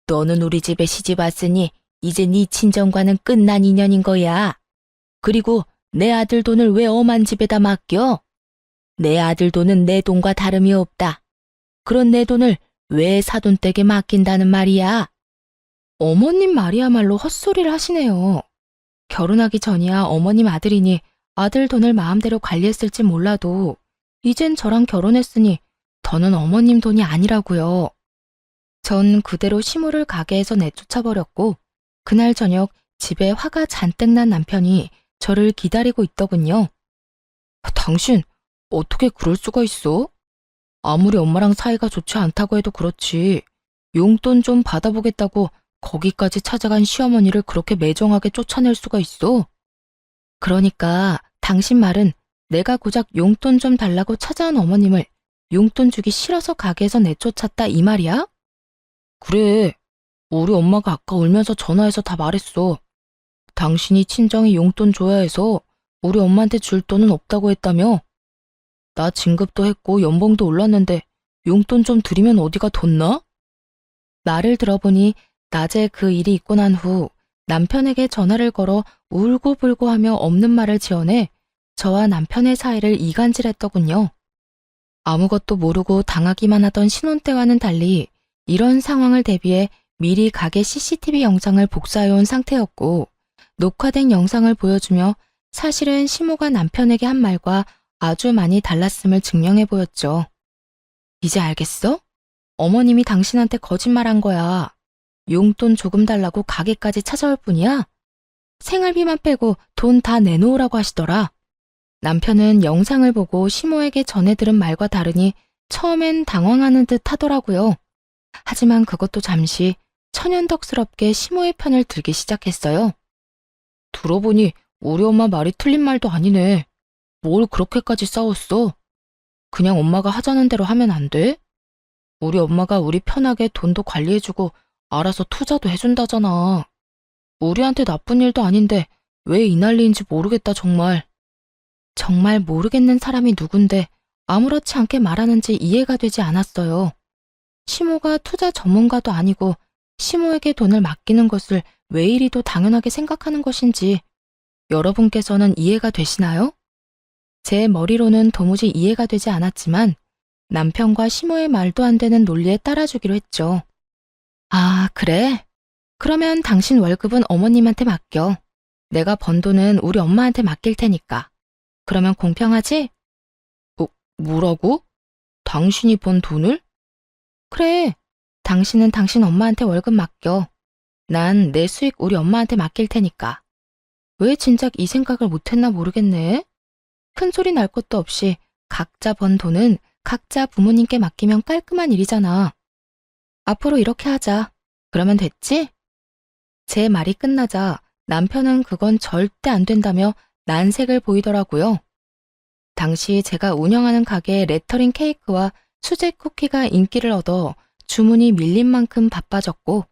너는 우리 집에 시집 왔으니 이제 네 친정과는 끝난 인연인 거야. 그리고 내 아들 돈을 왜 엄한 집에다 맡겨? 내 아들 돈은 내 돈과 다름이 없다. 그런 내 돈을 왜 사돈댁에 맡긴다는 말이야? 어머님 말이야말로 헛소리를 하시네요. 결혼하기 전이야 어머님 아들이니 아들 돈을 마음대로 관리했을지 몰라도 이젠 저랑 결혼했으니 더는 어머님 돈이 아니라고요. 전 그대로 시무를 가게에서 내쫓아버렸고 그날 저녁 집에 화가 잔뜩 난 남편이 저를 기다리고 있더군요. 당신 어떻게 그럴 수가 있어? 아무리 엄마랑 사이가 좋지 않다고 해도 그렇지. 용돈 좀 받아보겠다고 거기까지 찾아간 시어머니를 그렇게 매정하게 쫓아낼 수가 있어? 그러니까 당신 말은 내가 고작 용돈 좀 달라고 찾아온 어머님을 용돈 주기 싫어서 가게에서 내쫓았다 이 말이야? 그래. 우리 엄마가 아까 울면서 전화해서 다 말했어. 당신이 친정에 용돈 줘야 해서 우리 엄마한테 줄 돈은 없다고 했다며? 나 진급도 했고 연봉도 올랐는데 용돈 좀 드리면 어디가 돋나? 말을 들어보니 낮에 그 일이 있고 난 후 남편에게 전화를 걸어 울고불고 하며 없는 말을 지어내 저와 남편의 사이를 이간질했더군요. 아무것도 모르고 당하기만 하던 신혼 때와는 달리 이런 상황을 대비해 미리 가게 CCTV 영상을 복사해온 상태였고 녹화된 영상을 보여주며 사실은 시모가 남편에게 한 말과 아주 많이 달랐음을 증명해 보였죠. 이제 알겠어? 어머님이 당신한테 거짓말한 거야. 용돈 조금 달라고 가게까지 찾아올 뿐이야? 생활비만 빼고 돈 다 내놓으라고 하시더라. 남편은 영상을 보고 시모에게 전해 들은 말과 다르니 처음엔 당황하는 듯 하더라고요. 하지만 그것도 잠시 천연덕스럽게 시모의 편을 들기 시작했어요. 들어보니 우리 엄마 말이 틀린 말도 아니네. 뭘 그렇게까지 싸웠어? 그냥 엄마가 하자는 대로 하면 안 돼? 우리 엄마가 우리 편하게 돈도 관리해주고 알아서 투자도 해준다잖아. 우리한테 나쁜 일도 아닌데 왜 이 난리인지 모르겠다 정말. 정말 모르겠는 사람이 누군데 아무렇지 않게 말하는지 이해가 되지 않았어요. 시모가 투자 전문가도 아니고 시모에게 돈을 맡기는 것을 왜 이리도 당연하게 생각하는 것인지 여러분께서는 이해가 되시나요? 제 머리로는 도무지 이해가 되지 않았지만 남편과 시모의 말도 안 되는 논리에 따라주기로 했죠. 아, 그래? 그러면 당신 월급은 어머님한테 맡겨. 내가 번 돈은 우리 엄마한테 맡길 테니까. 그러면 공평하지? 뭐라고? 당신이 번 돈을? 그래. 당신은 당신 엄마한테 월급 맡겨. 난 내 수익 우리 엄마한테 맡길 테니까. 왜 진작 이 생각을 못했나 모르겠네. 큰 소리 날 것도 없이 각자 번 돈은 각자 부모님께 맡기면 깔끔한 일이잖아. 앞으로 이렇게 하자. 그러면 됐지? 제 말이 끝나자 남편은 그건 절대 안 된다며 난색을 보이더라고요. 당시 제가 운영하는 가게의 레터링 케이크와 수제 쿠키가 인기를 얻어 주문이 밀린 만큼 바빠졌고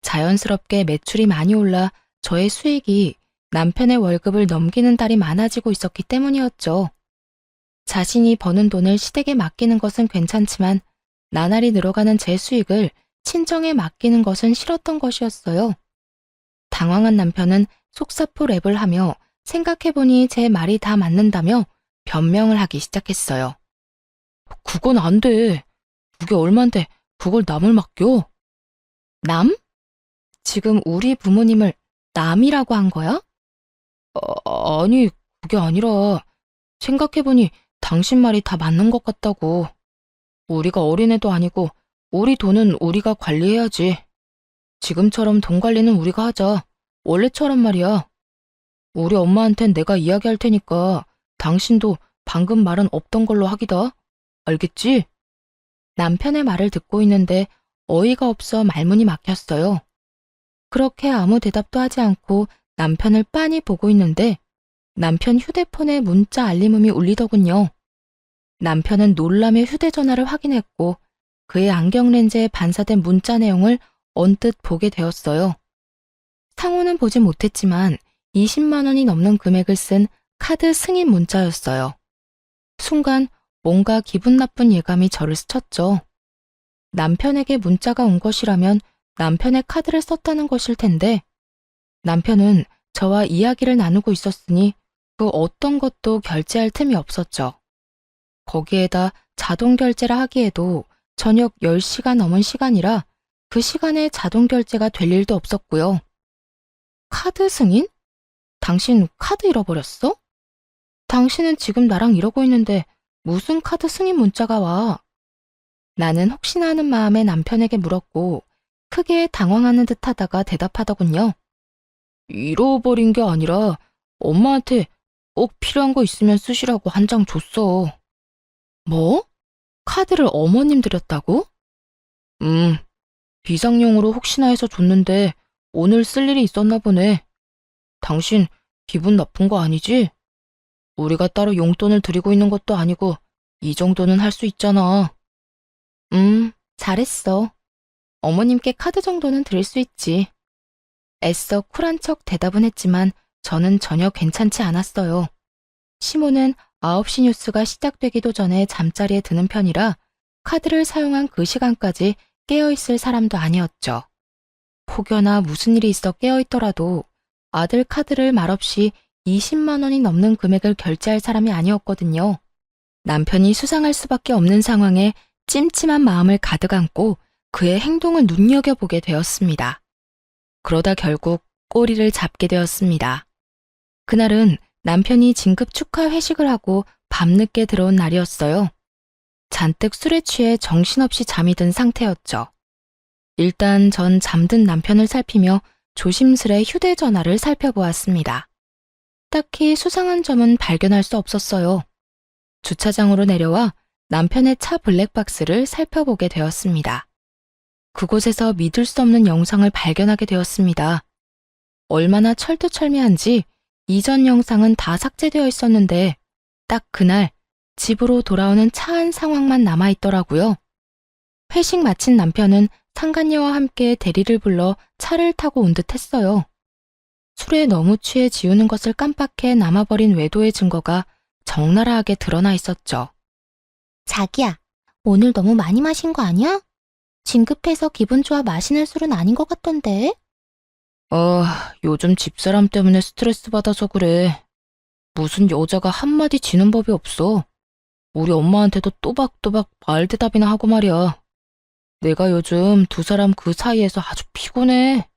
자연스럽게 매출이 많이 올라 저의 수익이 남편의 월급을 넘기는 달이 많아지고 있었기 때문이었죠. 자신이 버는 돈을 시댁에 맡기는 것은 괜찮지만 나날이 늘어가는 제 수익을 친정에 맡기는 것은 싫었던 것이었어요. 당황한 남편은 속사포 랩을 하며 생각해보니 제 말이 다 맞는다며 변명을 하기 시작했어요. 그건 안 돼. 그게 얼만데 그걸 남을 맡겨? 남? 지금 우리 부모님을 남이라고 한 거야? 아니, 그게 아니라 생각해보니 당신 말이 다 맞는 것 같다고. 우리가 어린애도 아니고 우리 돈은 우리가 관리해야지. 지금처럼 돈 관리는 우리가 하자. 원래처럼 말이야. 우리 엄마한텐 내가 이야기할 테니까 당신도 방금 말은 없던 걸로 하기다. 알겠지? 남편의 말을 듣고 있는데 어이가 없어 말문이 막혔어요. 그렇게 아무 대답도 하지 않고 남편을 빤히 보고 있는데 남편 휴대폰에 문자 알림음이 울리더군요. 남편은 놀라며 휴대전화를 확인했고 그의 안경렌즈에 반사된 문자 내용을 언뜻 보게 되었어요. 상호는 보지 못했지만 20만 원이 넘는 금액을 쓴 카드 승인 문자였어요. 순간 뭔가 기분 나쁜 예감이 저를 스쳤죠. 남편에게 문자가 온 것이라면 남편의 카드를 썼다는 것일 텐데 남편은 저와 이야기를 나누고 있었으니 그 어떤 것도 결제할 틈이 없었죠. 거기에다 자동 결제라 하기에도 저녁 10시가 넘은 시간이라 그 시간에 자동 결제가 될 일도 없었고요. 카드 승인? 당신 카드 잃어버렸어? 당신은 지금 나랑 이러고 있는데 무슨 카드 승인 문자가 와? 나는 혹시나 하는 마음에 남편에게 물었고 크게 당황하는 듯 하다가 대답하더군요. 잃어버린 게 아니라 엄마한테 꼭 필요한 거 있으면 쓰시라고 한 장 줬어. 뭐? 카드를 어머님 드렸다고? 비상용으로 혹시나 해서 줬는데 오늘 쓸 일이 있었나 보네. 당신 기분 나쁜 거 아니지? 우리가 따로 용돈을 드리고 있는 것도 아니고 이 정도는 할 수 있잖아. 잘했어. 어머님께 카드 정도는 드릴 수 있지. 애써 쿨한 척 대답은 했지만 저는 전혀 괜찮지 않았어요. 시모는 9시 뉴스가 시작되기도 전에 잠자리에 드는 편이라 카드를 사용한 그 시간까지 깨어있을 사람도 아니었죠. 혹여나 무슨 일이 있어 깨어있더라도 아들 카드를 말없이 20만 원이 넘는 금액을 결제할 사람이 아니었거든요. 남편이 수상할 수밖에 없는 상황에 찜찜한 마음을 가득 안고 그의 행동을 눈여겨보게 되었습니다. 그러다 결국 꼬리를 잡게 되었습니다. 그날은 남편이 진급 축하 회식을 하고 밤늦게 들어온 날이었어요. 잔뜩 술에 취해 정신없이 잠이 든 상태였죠. 일단 전 잠든 남편을 살피며 조심스레 휴대전화를 살펴보았습니다. 딱히 수상한 점은 발견할 수 없었어요. 주차장으로 내려와 남편의 차 블랙박스를 살펴보게 되었습니다. 그곳에서 믿을 수 없는 영상을 발견하게 되었습니다. 얼마나 철두철미한지 이전 영상은 다 삭제되어 있었는데 딱 그날 집으로 돌아오는 차 안 상황만 남아있더라고요. 회식 마친 남편은 상간녀와 함께 대리를 불러 차를 타고 온 듯 했어요. 술에 너무 취해 지우는 것을 깜빡해 남아버린 외도의 증거가 적나라하게 드러나 있었죠. 자기야, 오늘 너무 많이 마신 거 아니야? 진급해서 기분 좋아 마시는 술은 아닌 것 같던데? 요즘 집사람 때문에 스트레스 받아서 그래. 무슨 여자가 한마디 지는 법이 없어. 우리 엄마한테도 또박또박 말대답이나 하고 말이야. 내가 요즘 두 사람 그 사이에서 아주 피곤해.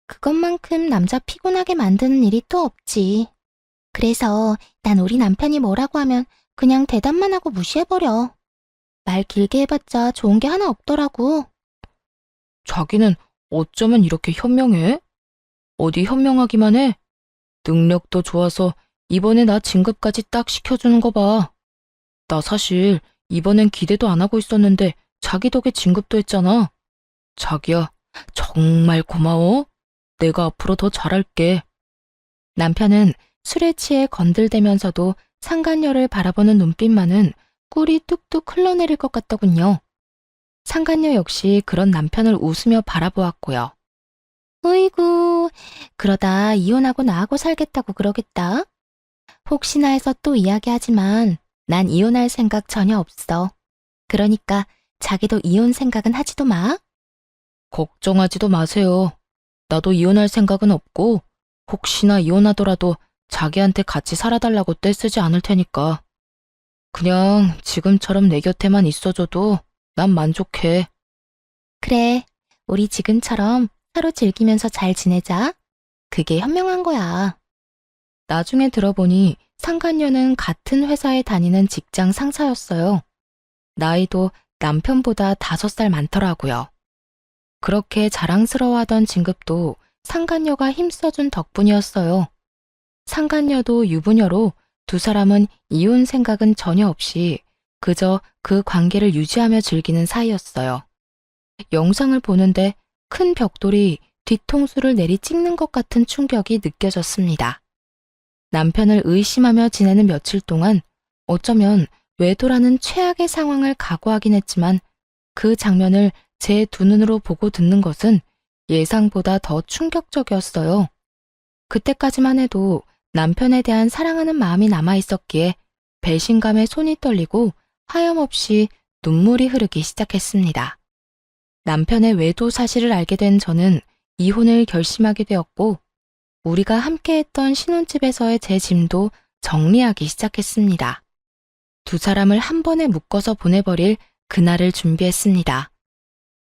그것만큼 남자 피곤하게 만드는 일이 또 없지. 그래서 난 우리 남편이 뭐라고 하면 그냥 대답만 하고 무시해버려. 말 길게 해봤자 좋은 게 하나 없더라고. 자기는 어쩌면 이렇게 현명해? 어디 현명하기만 해? 능력도 좋아서 이번에 나 진급까지 딱 시켜주는 거 봐. 나 사실 이번엔 기대도 안 하고 있었는데 자기 덕에 진급도 했잖아. 자기야, 정말 고마워. 내가 앞으로 더 잘할게. 남편은 술에 취해 건들대면서도 상간녀를 바라보는 눈빛만은 꿀이 뚝뚝 흘러내릴 것 같더군요. 상간녀 역시 그런 남편을 웃으며 바라보았고요. 으이구, 그러다 이혼하고 나하고 살겠다고 그러겠다. 혹시나 해서 또 이야기하지만 난 이혼할 생각 전혀 없어. 그러니까 자기도 이혼 생각은 하지도 마. 걱정하지도 마세요. 나도 이혼할 생각은 없고 혹시나 이혼하더라도 자기한테 같이 살아달라고 떼쓰지 않을 테니까. 그냥 지금처럼 내 곁에만 있어줘도 난 만족해. 그래, 우리 지금처럼 서로 즐기면서 잘 지내자. 그게 현명한 거야. 나중에 들어보니 상간녀는 같은 회사에 다니는 직장 상사였어요. 나이도 남편보다 5살 많더라고요. 그렇게 자랑스러워하던 진급도 상간녀가 힘써준 덕분이었어요. 상간녀도 유부녀로 두 사람은 이혼 생각은 전혀 없이 그저 그 관계를 유지하며 즐기는 사이였어요. 영상을 보는데 큰 벽돌이 뒤통수를 내리 찍는 것 같은 충격이 느껴졌습니다. 남편을 의심하며 지내는 며칠 동안 어쩌면 외도라는 최악의 상황을 각오하긴 했지만 그 장면을 제 두 눈으로 보고 듣는 것은 예상보다 더 충격적이었어요. 그때까지만 해도 남편에 대한 사랑하는 마음이 남아있었기에 배신감에 손이 떨리고 하염없이 눈물이 흐르기 시작했습니다. 남편의 외도 사실을 알게 된 저는 이혼을 결심하게 되었고 우리가 함께했던 신혼집에서의 제 짐도 정리하기 시작했습니다. 두 사람을 한 번에 묶어서 보내버릴 그날을 준비했습니다.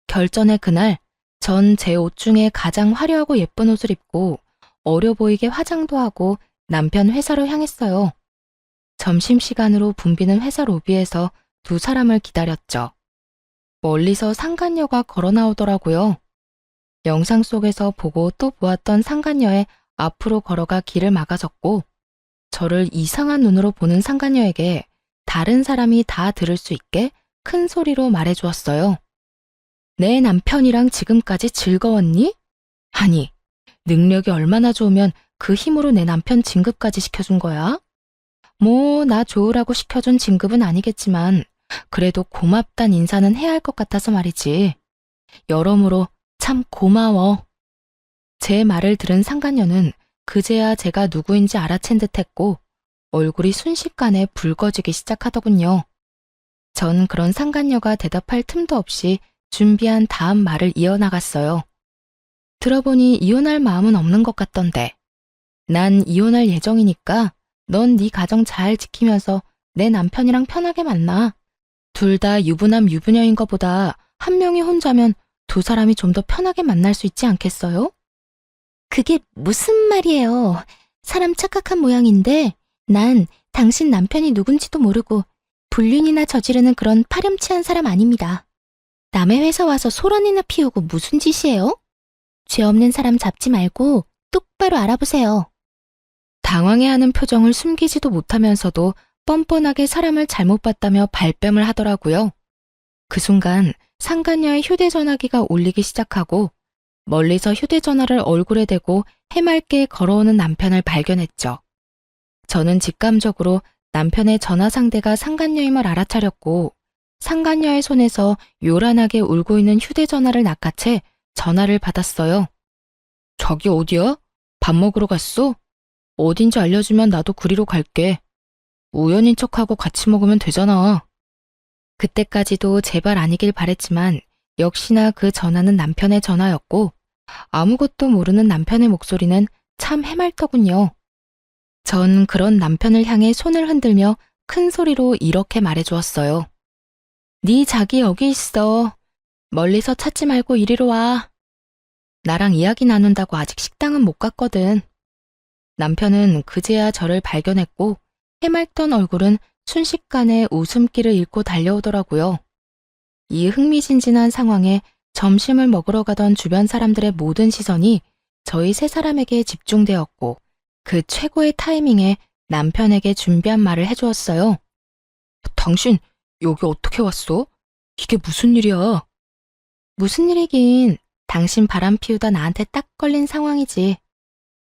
결전의 그날, 전 제 옷 중에 가장 화려하고 예쁜 옷을 입고 어려 보이게 화장도 하고 남편 회사로 향했어요. 점심시간으로 붐비는 회사 로비에서 두 사람을 기다렸죠. 멀리서 상간녀가 걸어 나오더라고요. 영상 속에서 보고 또 보았던 상간녀의 앞으로 걸어가 길을 막아섰고, 저를 이상한 눈으로 보는 상간녀에게 다른 사람이 다 들을 수 있게 큰 소리로 말해주었어요. 내 남편이랑 지금까지 즐거웠니? 아니, 능력이 얼마나 좋으면 그 힘으로 내 남편 진급까지 시켜준 거야? 뭐, 나 좋으라고 시켜준 진급은 아니겠지만, 그래도 고맙단 인사는 해야 할 것 같아서 말이지. 여러모로 참 고마워. 제 말을 들은 상간녀는 그제야 제가 누구인지 알아챈 듯 했고, 얼굴이 순식간에 붉어지기 시작하더군요. 전 그런 상간녀가 대답할 틈도 없이 준비한 다음 말을 이어나갔어요. 들어보니 이혼할 마음은 없는 것 같던데. 난 이혼할 예정이니까 넌 네 가정 잘 지키면서 내 남편이랑 편하게 만나. 둘 다 유부남 유부녀인 것보다 한 명이 혼자면 두 사람이 좀 더 편하게 만날 수 있지 않겠어요? 그게 무슨 말이에요. 사람 착각한 모양인데 난 당신 남편이 누군지도 모르고 불륜이나 저지르는 그런 파렴치한 사람 아닙니다. 남의 회사 와서 소란이나 피우고 무슨 짓이에요? 죄 없는 사람 잡지 말고 똑바로 알아보세요. 당황해하는 표정을 숨기지도 못하면서도 뻔뻔하게 사람을 잘못 봤다며 발뺌을 하더라고요. 그 순간 상간녀의 휴대전화기가 울리기 시작하고 멀리서 휴대전화를 얼굴에 대고 해맑게 걸어오는 남편을 발견했죠. 저는 직감적으로 남편의 전화 상대가 상간녀임을 알아차렸고 상간녀의 손에서 요란하게 울고 있는 휴대전화를 낚아채 전화를 받았어요. 자기 어디야? 밥 먹으러 갔어? 어딘지 알려주면 나도 그리로 갈게. 우연인 척하고 같이 먹으면 되잖아. 그때까지도 제발 아니길 바랬지만 역시나 그 전화는 남편의 전화였고 아무것도 모르는 남편의 목소리는 참 해맑더군요. 전 그런 남편을 향해 손을 흔들며 큰 소리로 이렇게 말해주었어요. 네 자기 여기 있어. 멀리서 찾지 말고 이리로 와. 나랑 이야기 나눈다고 아직 식당은 못 갔거든. 남편은 그제야 저를 발견했고 해맑던 얼굴은 순식간에 웃음기를 잃고 달려오더라고요. 이 흥미진진한 상황에 점심을 먹으러 가던 주변 사람들의 모든 시선이 저희 세 사람에게 집중되었고 그 최고의 타이밍에 남편에게 준비한 말을 해주었어요. 당신 여기 어떻게 왔어? 이게 무슨 일이야? 무슨 일이긴 당신 바람 피우다 나한테 딱 걸린 상황이지.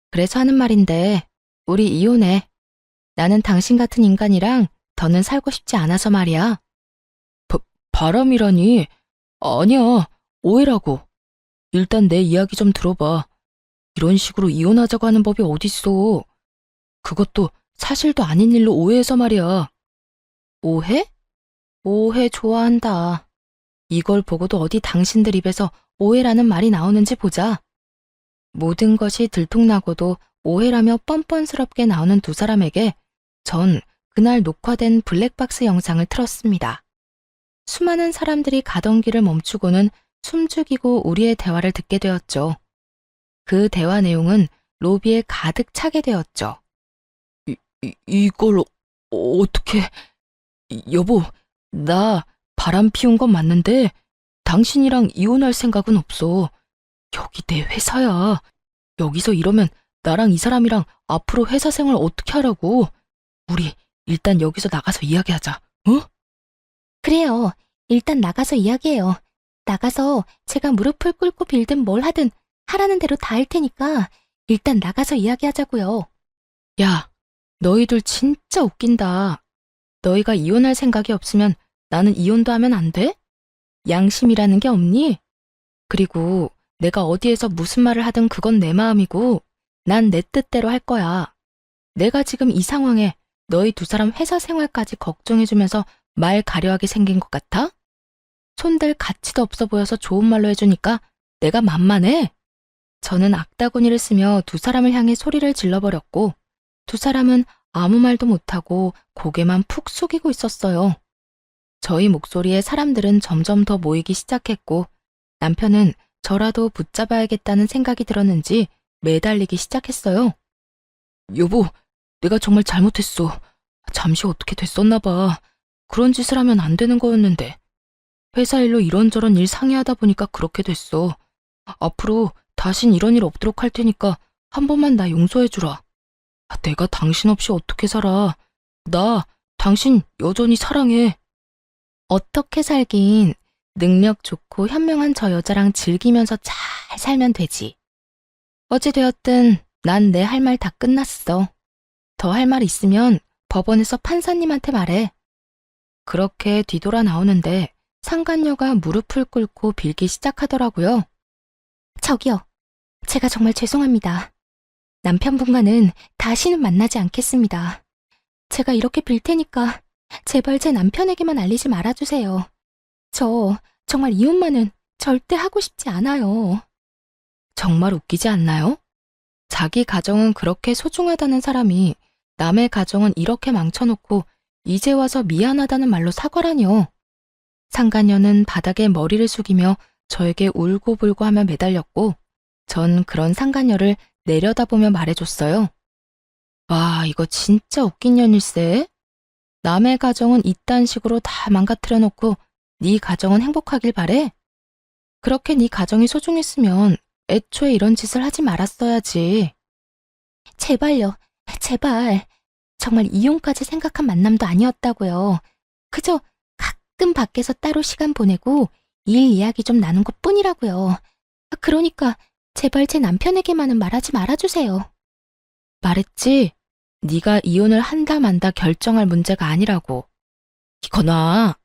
그래서 하는 말인데 우리 이혼해. 나는 당신 같은 인간이랑 더는 살고 싶지 않아서 말이야. 바람이라니? 아니야, 오해라고. 일단 내 이야기 좀 들어봐. 이런 식으로 이혼하자고 하는 법이 어딨어. 그것도 사실도 아닌 일로 오해해서 말이야. 오해? 오해 좋아한다. 이걸 보고도 어디 당신들 입에서 오해라는 말이 나오는지 보자. 모든 것이 들통나고도 오해라며 뻔뻔스럽게 나오는 두 사람에게 전 그날 녹화된 블랙박스 영상을 틀었습니다. 수많은 사람들이 가던 길을 멈추고는 숨죽이고 우리의 대화를 듣게 되었죠. 그 대화 내용은 로비에 가득 차게 되었죠. 이걸 어떻게... 여보, 나 바람 피운 건 맞는데 당신이랑 이혼할 생각은 없어. 여기 내 회사야. 여기서 이러면 나랑 이 사람이랑 앞으로 회사 생활 어떻게 하라고. 우리 일단 여기서 나가서 이야기하자. 어? 그래요. 일단 나가서 이야기해요. 나가서 제가 무릎을 꿇고 빌든 뭘 하든 하라는 대로 다 할 테니까 일단 나가서 이야기하자고요. 야, 너희들 진짜 웃긴다. 너희가 이혼할 생각이 없으면 나는 이혼도 하면 안 돼? 양심이라는 게 없니? 그리고 내가 어디에서 무슨 말을 하든 그건 내 마음이고 난 내 뜻대로 할 거야. 내가 지금 이 상황에 너희 두 사람 회사 생활까지 걱정해주면서 말 가려하게 생긴 것 같아? 손댈 가치도 없어 보여서 좋은 말로 해주니까 내가 만만해? 저는 악다구니를 쓰며 두 사람을 향해 소리를 질러버렸고 두 사람은 아무 말도 못하고 고개만 푹 숙이고 있었어요. 저희 목소리에 사람들은 점점 더 모이기 시작했고 남편은 저라도 붙잡아야겠다는 생각이 들었는지 매달리기 시작했어요. 여보, 내가 정말 잘못했어. 잠시 어떻게 됐었나 봐. 그런 짓을 하면 안 되는 거였는데. 회사 일로 이런저런 일 상의하다 보니까 그렇게 됐어. 앞으로 다신 이런 일 없도록 할 테니까 한 번만 나 용서해주라. 내가 당신 없이 어떻게 살아. 나 당신 여전히 사랑해. 어떻게 살긴 능력 좋고 현명한 저 여자랑 즐기면서 잘 살면 되지. 어찌되었든 난 내 할 말 다 끝났어. 더 할 말 있으면 법원에서 판사님한테 말해. 그렇게 뒤돌아 나오는데 상간녀가 무릎을 꿇고 빌기 시작하더라고요. 저기요, 제가 정말 죄송합니다. 남편분과는 다시는 만나지 않겠습니다. 제가 이렇게 빌 테니까 제발 제 남편에게만 알리지 말아주세요. 저 정말 이혼만은 절대 하고 싶지 않아요. 정말 웃기지 않나요? 자기 가정은 그렇게 소중하다는 사람이 남의 가정은 이렇게 망쳐놓고 이제 와서 미안하다는 말로 사과라뇨. 상간녀는 바닥에 머리를 숙이며 저에게 울고불고 하며 매달렸고 전 그런 상간녀를 내려다보며 말해줬어요. 와, 이거 진짜 웃긴 년일세. 남의 가정은 이딴 식으로 다 망가뜨려 놓고 네 가정은 행복하길 바래? 그렇게 네 가정이 소중했으면 애초에 이런 짓을 하지 말았어야지. 제발요, 제발. 정말 이혼까지 생각한 만남도 아니었다고요. 그저 가끔 밖에서 따로 시간 보내고 일 이야기 좀 나눈 것뿐이라고요. 그러니까 제발 제 남편에게만은 말하지 말아주세요. 말했지? 네가 이혼을 한다 만다 결정할 문제가 아니라고. 이거 놔.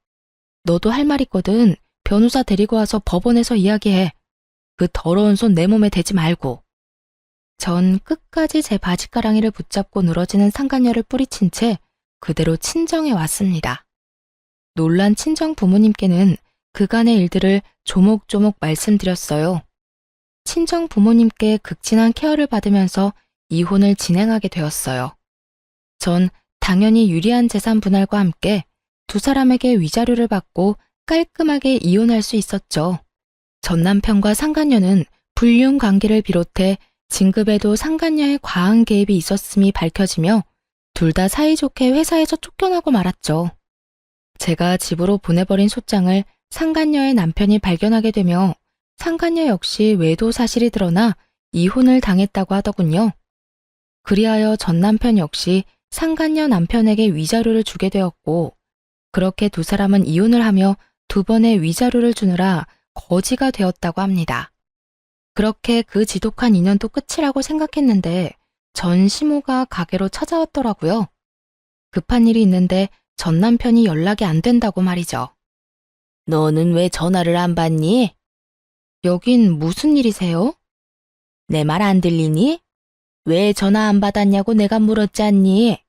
너도 할 말 있거든. 변호사 데리고 와서 법원에서 이야기해. 그 더러운 손 내 몸에 대지 말고. 전 끝까지 제 바지가랑이를 붙잡고 늘어지는 상간녀를 뿌리친 채 그대로 친정에 왔습니다. 놀란 친정 부모님께는 그간의 일들을 조목조목 말씀드렸어요. 친정 부모님께 극진한 케어를 받으면서 이혼을 진행하게 되었어요. 전 당연히 유리한 재산 분할과 함께 두 사람에게 위자료를 받고 깔끔하게 이혼할 수 있었죠. 전 남편과 상간녀는 불륜 관계를 비롯해 진급에도 상간녀의 과한 개입이 있었음이 밝혀지며 둘 다 사이좋게 회사에서 쫓겨나고 말았죠. 제가 집으로 보내버린 소장을 상간녀의 남편이 발견하게 되며 상간녀 역시 외도 사실이 드러나 이혼을 당했다고 하더군요. 그리하여 전 남편 역시 상간녀 남편에게 위자료를 주게 되었고 그렇게 두 사람은 이혼을 하며 두 번의 위자료를 주느라 거지가 되었다고 합니다. 그렇게 그 지독한 인연도 끝이라고 생각했는데 전 시모가 가게로 찾아왔더라고요. 급한 일이 있는데 전 남편이 연락이 안 된다고 말이죠. 너는 왜 전화를 안 받니? 여긴 무슨 일이세요? 내 말 안 들리니? 왜 전화 안 받았냐고 내가 물었지 않니?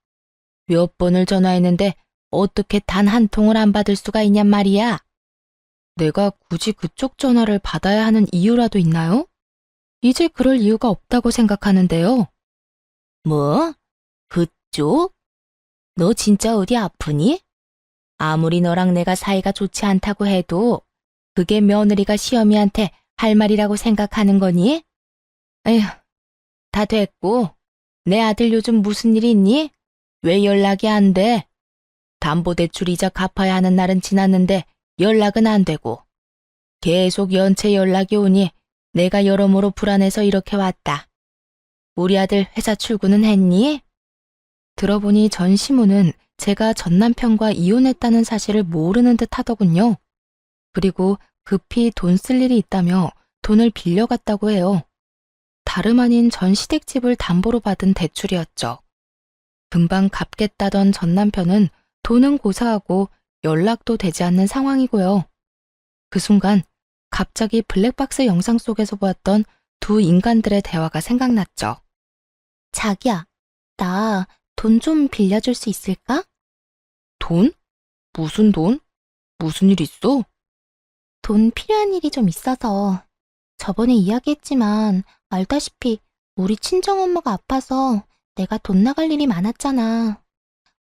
몇 번을 전화했는데 어떻게 단 한 통을 안 받을 수가 있냔 말이야? 내가 굳이 그쪽 전화를 받아야 하는 이유라도 있나요? 이제 그럴 이유가 없다고 생각하는데요. 뭐? 그쪽? 너 진짜 어디 아프니? 아무리 너랑 내가 사이가 좋지 않다고 해도 그게 며느리가 시어미한테 할 말이라고 생각하는 거니? 에휴, 다 됐고. 내 아들 요즘 무슨 일 있니? 왜 연락이 안 돼? 담보대출 이자 갚아야 하는 날은 지났는데 연락은 안 되고. 계속 연체 연락이 오니 내가 여러모로 불안해서 이렇게 왔다. 우리 아들 회사 출근은 했니? 들어보니 전 시모는 제가 전 남편과 이혼했다는 사실을 모르는 듯 하더군요. 그리고 급히 돈 쓸 일이 있다며 돈을 빌려갔다고 해요. 다름 아닌 전 시댁집을 담보로 받은 대출이었죠. 금방 갚겠다던 전 남편은 돈은 고사하고 연락도 되지 않는 상황이고요. 그 순간 갑자기 블랙박스 영상 속에서 보았던 두 인간들의 대화가 생각났죠. 자기야, 나 돈 좀 빌려줄 수 있을까? 돈? 무슨 돈? 무슨 일 있어? 돈 필요한 일이 좀 있어서. 저번에 이야기했지만 알다시피 우리 친정엄마가 아파서 내가 돈 나갈 일이 많았잖아.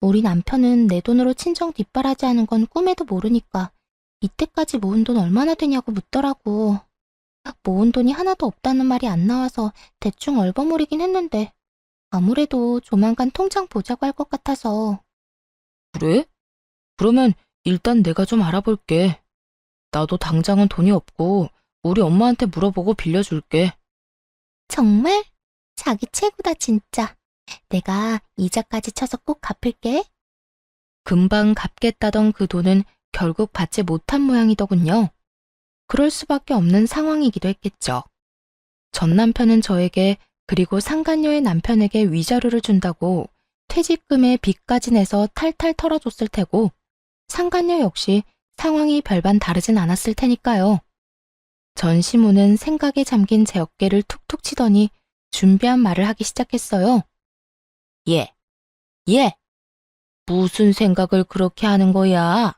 우리 남편은 내 돈으로 친정 뒷바라지 하는 건 꿈에도 모르니까 이때까지 모은 돈 얼마나 되냐고 묻더라고. 모은 돈이 하나도 없다는 말이 안 나와서 대충 얼버무리긴 했는데 아무래도 조만간 통장 보자고 할 것 같아서. 그래? 그러면 일단 내가 좀 알아볼게. 나도 당장은 돈이 없고 우리 엄마한테 물어보고 빌려줄게. 정말? 자기 최고다, 진짜. 내가 이자까지 쳐서 꼭 갚을게. 금방 갚겠다던 그 돈은 결국 받지 못한 모양이더군요. 그럴 수밖에 없는 상황이기도 했겠죠. 전 남편은 저에게 그리고 상간녀의 남편에게 위자료를 준다고 퇴직금에 빚까지 내서 탈탈 털어줬을 테고 상간녀 역시 상황이 별반 다르진 않았을 테니까요. 전시모는 생각에 잠긴 제 어깨를 툭툭 치더니 준비한 말을 하기 시작했어요. 예, 예. 무슨 생각을 그렇게 하는 거야?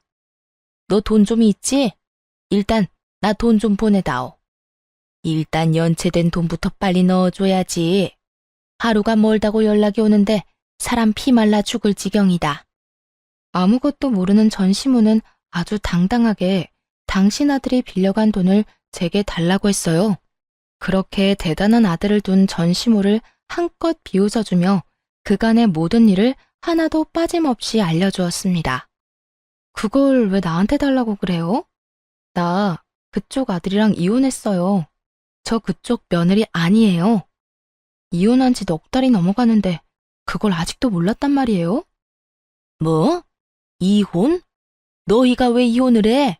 너 돈 좀 있지? 일단 나 돈 좀 보내다오. 일단 연체된 돈부터 빨리 넣어줘야지. 하루가 멀다고 연락이 오는데 사람 피 말라 죽을 지경이다. 아무것도 모르는 전시모는 아주 당당하게 당신 아들이 빌려간 돈을 제게 달라고 했어요. 그렇게 대단한 아들을 둔 전시모를 한껏 비웃어주며 그간의 모든 일을 하나도 빠짐없이 알려주었습니다. 그걸 왜 나한테 달라고 그래요? 나 그쪽 아들이랑 이혼했어요. 저 그쪽 며느리 아니에요. 이혼한 지 넉 달이 넘어가는데 그걸 아직도 몰랐단 말이에요? 뭐? 이혼? 너희가 왜 이혼을 해?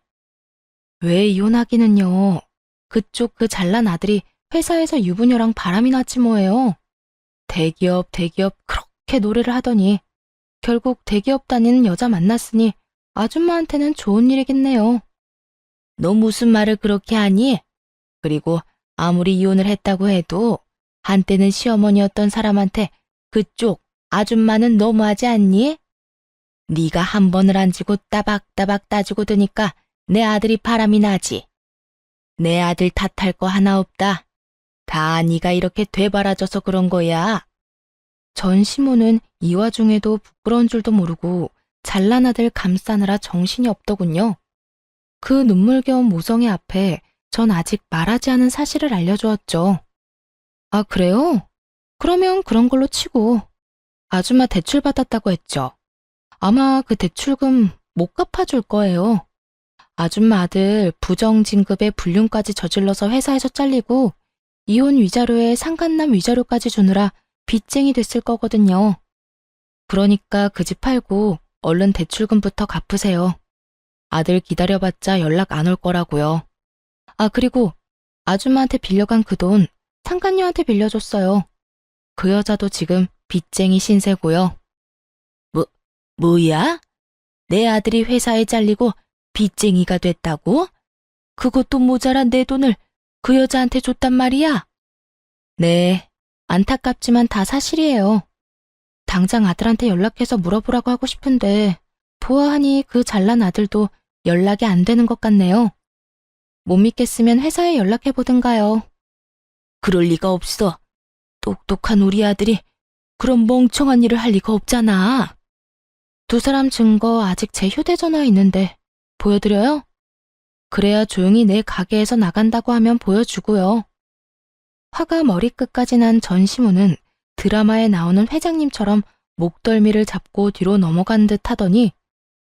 왜 이혼하기는요. 그쪽 그 잘난 아들이 회사에서 유부녀랑 바람이 났지 뭐예요. 대기업 그렇게 노래를 하더니 결국 대기업 다니는 여자 만났으니 아줌마한테는 좋은 일이겠네요. 너 무슨 말을 그렇게 하니? 그리고 아무리 이혼을 했다고 해도 한때는 시어머니였던 사람한테 그쪽 아줌마는 너무하지 않니? 네가 한 번을 안 지고 따박따박 따지고 드니까 내 아들이 바람이 나지. 내 아들 탓할 거 하나 없다. 다 네가 이렇게 되바라져서 그런 거야. 전시모는 이 와중에도 부끄러운 줄도 모르고 잘난 아들 감싸느라 정신이 없더군요. 그 눈물겨운 모성애 앞에 전 아직 말하지 않은 사실을 알려주었죠. 아, 그래요? 그러면 그런 걸로 치고 아줌마 대출 받았다고 했죠. 아마 그 대출금 못 갚아줄 거예요. 아줌마 아들 부정진급에 불륜까지 저질러서 회사에서 잘리고 이혼 위자료에 상간남 위자료까지 주느라 빚쟁이 됐을 거거든요. 그러니까 그 집 팔고 얼른 대출금부터 갚으세요. 아들 기다려봤자 연락 안 올 거라고요. 아, 그리고 아줌마한테 빌려간 그 돈 상간녀한테 빌려줬어요. 그 여자도 지금 빚쟁이 신세고요. 뭐야? 내 아들이 회사에 잘리고 빚쟁이가 됐다고? 그것도 모자란 내 돈을 그 여자한테 줬단 말이야? 네, 안타깝지만 다 사실이에요. 당장 아들한테 연락해서 물어보라고 하고 싶은데 보아하니 그 잘난 아들도 연락이 안 되는 것 같네요. 못 믿겠으면 회사에 연락해보든가요. 그럴 리가 없어. 똑똑한 우리 아들이 그런 멍청한 일을 할 리가 없잖아. 두 사람 증거 아직 제 휴대전화에 있는데 보여드려요? 그래야 조용히 내 가게에서 나간다고 하면 보여주고요. 화가 머리끝까지 난 전시무는 드라마에 나오는 회장님처럼 목덜미를 잡고 뒤로 넘어간 듯 하더니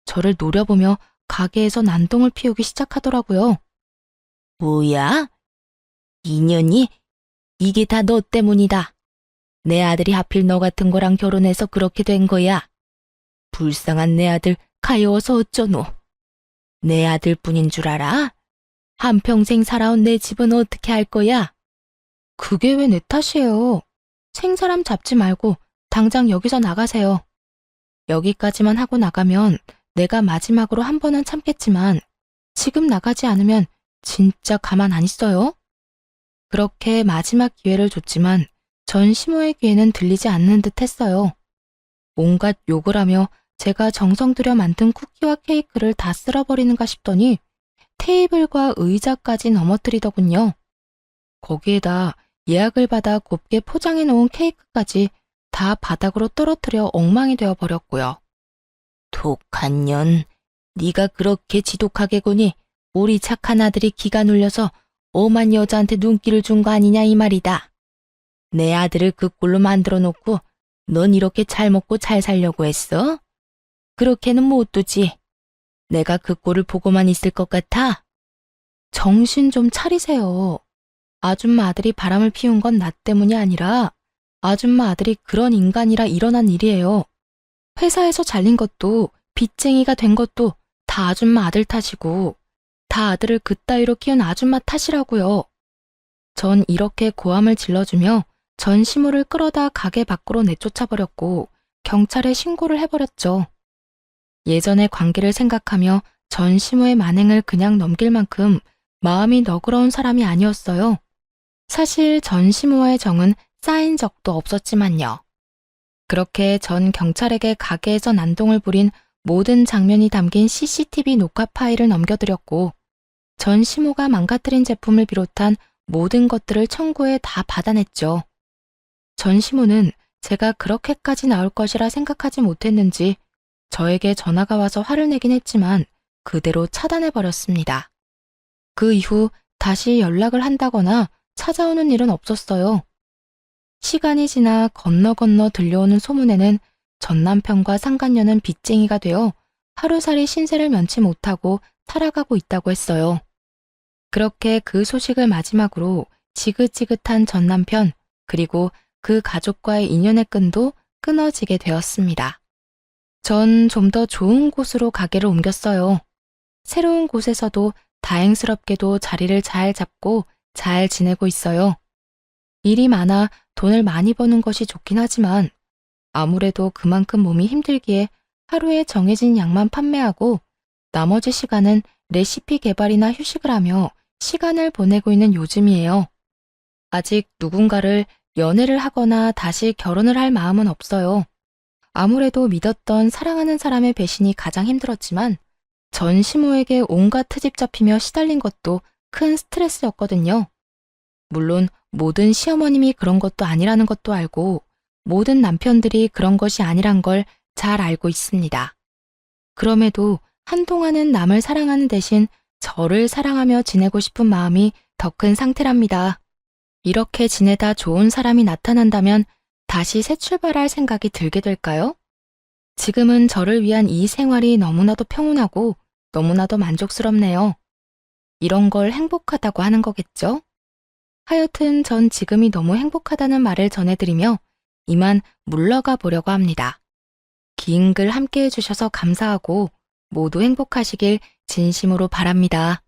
저를 노려보며 가게에서 난동을 피우기 시작하더라고요. 뭐야? 인연이? 이게 다 너 때문이다. 내 아들이 하필 너 같은 거랑 결혼해서 그렇게 된 거야. 불쌍한 내 아들 가여워서 어쩌노. 내 아들뿐인 줄 알아? 한평생 살아온 내 집은 어떻게 할 거야? 그게 왜 내 탓이에요. 생사람 잡지 말고 당장 여기서 나가세요. 여기까지만 하고 나가면 내가 마지막으로 한 번은 참겠지만 지금 나가지 않으면 진짜 가만 안 있어요. 그렇게 마지막 기회를 줬지만 전 시모의 귀에는 들리지 않는 듯 했어요. 온갖 욕을 하며 제가 정성 들여 만든 쿠키와 케이크를 다 쓸어버리는가 싶더니 테이블과 의자까지 넘어뜨리더군요. 거기에다 예약을 받아 곱게 포장해 놓은 케이크까지 다 바닥으로 떨어뜨려 엉망이 되어 버렸고요. 독한 년, 네가 그렇게 지독하게 구니 우리 착한 아들이 기가 눌려서 오만 여자한테 눈길을 준 거 아니냐 이 말이다. 내 아들을 그 꼴로 만들어 놓고 넌 이렇게 잘 먹고 잘 살려고 했어? 그렇게는 못 두지. 내가 그 꼴을 보고만 있을 것 같아? 정신 좀 차리세요. 아줌마 아들이 바람을 피운 건 나 때문이 아니라 아줌마 아들이 그런 인간이라 일어난 일이에요. 회사에서 잘린 것도 빚쟁이가 된 것도 다 아줌마 아들 탓이고 다 아들을 그따위로 키운 아줌마 탓이라고요. 전 이렇게 고함을 질러주며 전 시모를 끌어다 가게 밖으로 내쫓아버렸고 경찰에 신고를 해버렸죠. 예전의 관계를 생각하며 전 시모의 만행을 그냥 넘길 만큼 마음이 너그러운 사람이 아니었어요. 사실 전 시모와의 정은 쌓인 적도 없었지만요. 그렇게 전 경찰에게 가게에서 난동을 부린 모든 장면이 담긴 CCTV 녹화 파일을 넘겨드렸고 전 시모가 망가뜨린 제품을 비롯한 모든 것들을 청구해 다 받아냈죠. 전 시모는 제가 그렇게까지 나올 것이라 생각하지 못했는지 저에게 전화가 와서 화를 내긴 했지만 그대로 차단해버렸습니다. 그 이후 다시 연락을 한다거나 찾아오는 일은 없었어요. 시간이 지나 건너 들려오는 소문에는 전 남편과 상간녀는 빚쟁이가 되어 하루살이 신세를 면치 못하고 살아가고 있다고 했어요. 그렇게 그 소식을 마지막으로 지긋지긋한 전 남편 그리고 그 가족과의 인연의 끈도 끊어지게 되었습니다. 전 좀 더 좋은 곳으로 가게를 옮겼어요. 새로운 곳에서도 다행스럽게도 자리를 잘 잡고 잘 지내고 있어요. 일이 많아 돈을 많이 버는 것이 좋긴 하지만 아무래도 그만큼 몸이 힘들기에 하루에 정해진 양만 판매하고 나머지 시간은 레시피 개발이나 휴식을 하며 시간을 보내고 있는 요즘이에요. 아직 누군가를 연애를 하거나 다시 결혼을 할 마음은 없어요. 아무래도 믿었던 사랑하는 사람의 배신이 가장 힘들었지만 전 시모에게 온갖 트집 잡히며 시달린 것도 큰 스트레스였거든요. 물론 모든 시어머님이 그런 것도 아니라는 것도 알고 모든 남편들이 그런 것이 아니란 걸 잘 알고 있습니다. 그럼에도 한동안은 남을 사랑하는 대신 저를 사랑하며 지내고 싶은 마음이 더 큰 상태랍니다. 이렇게 지내다 좋은 사람이 나타난다면 다시 새 출발할 생각이 들게 될까요? 지금은 저를 위한 이 생활이 너무나도 평온하고 너무나도 만족스럽네요. 이런 걸 행복하다고 하는 거겠죠? 하여튼 전 지금이 너무 행복하다는 말을 전해드리며 이만 물러가 보려고 합니다. 긴 글 함께 해주셔서 감사하고 모두 행복하시길 진심으로 바랍니다.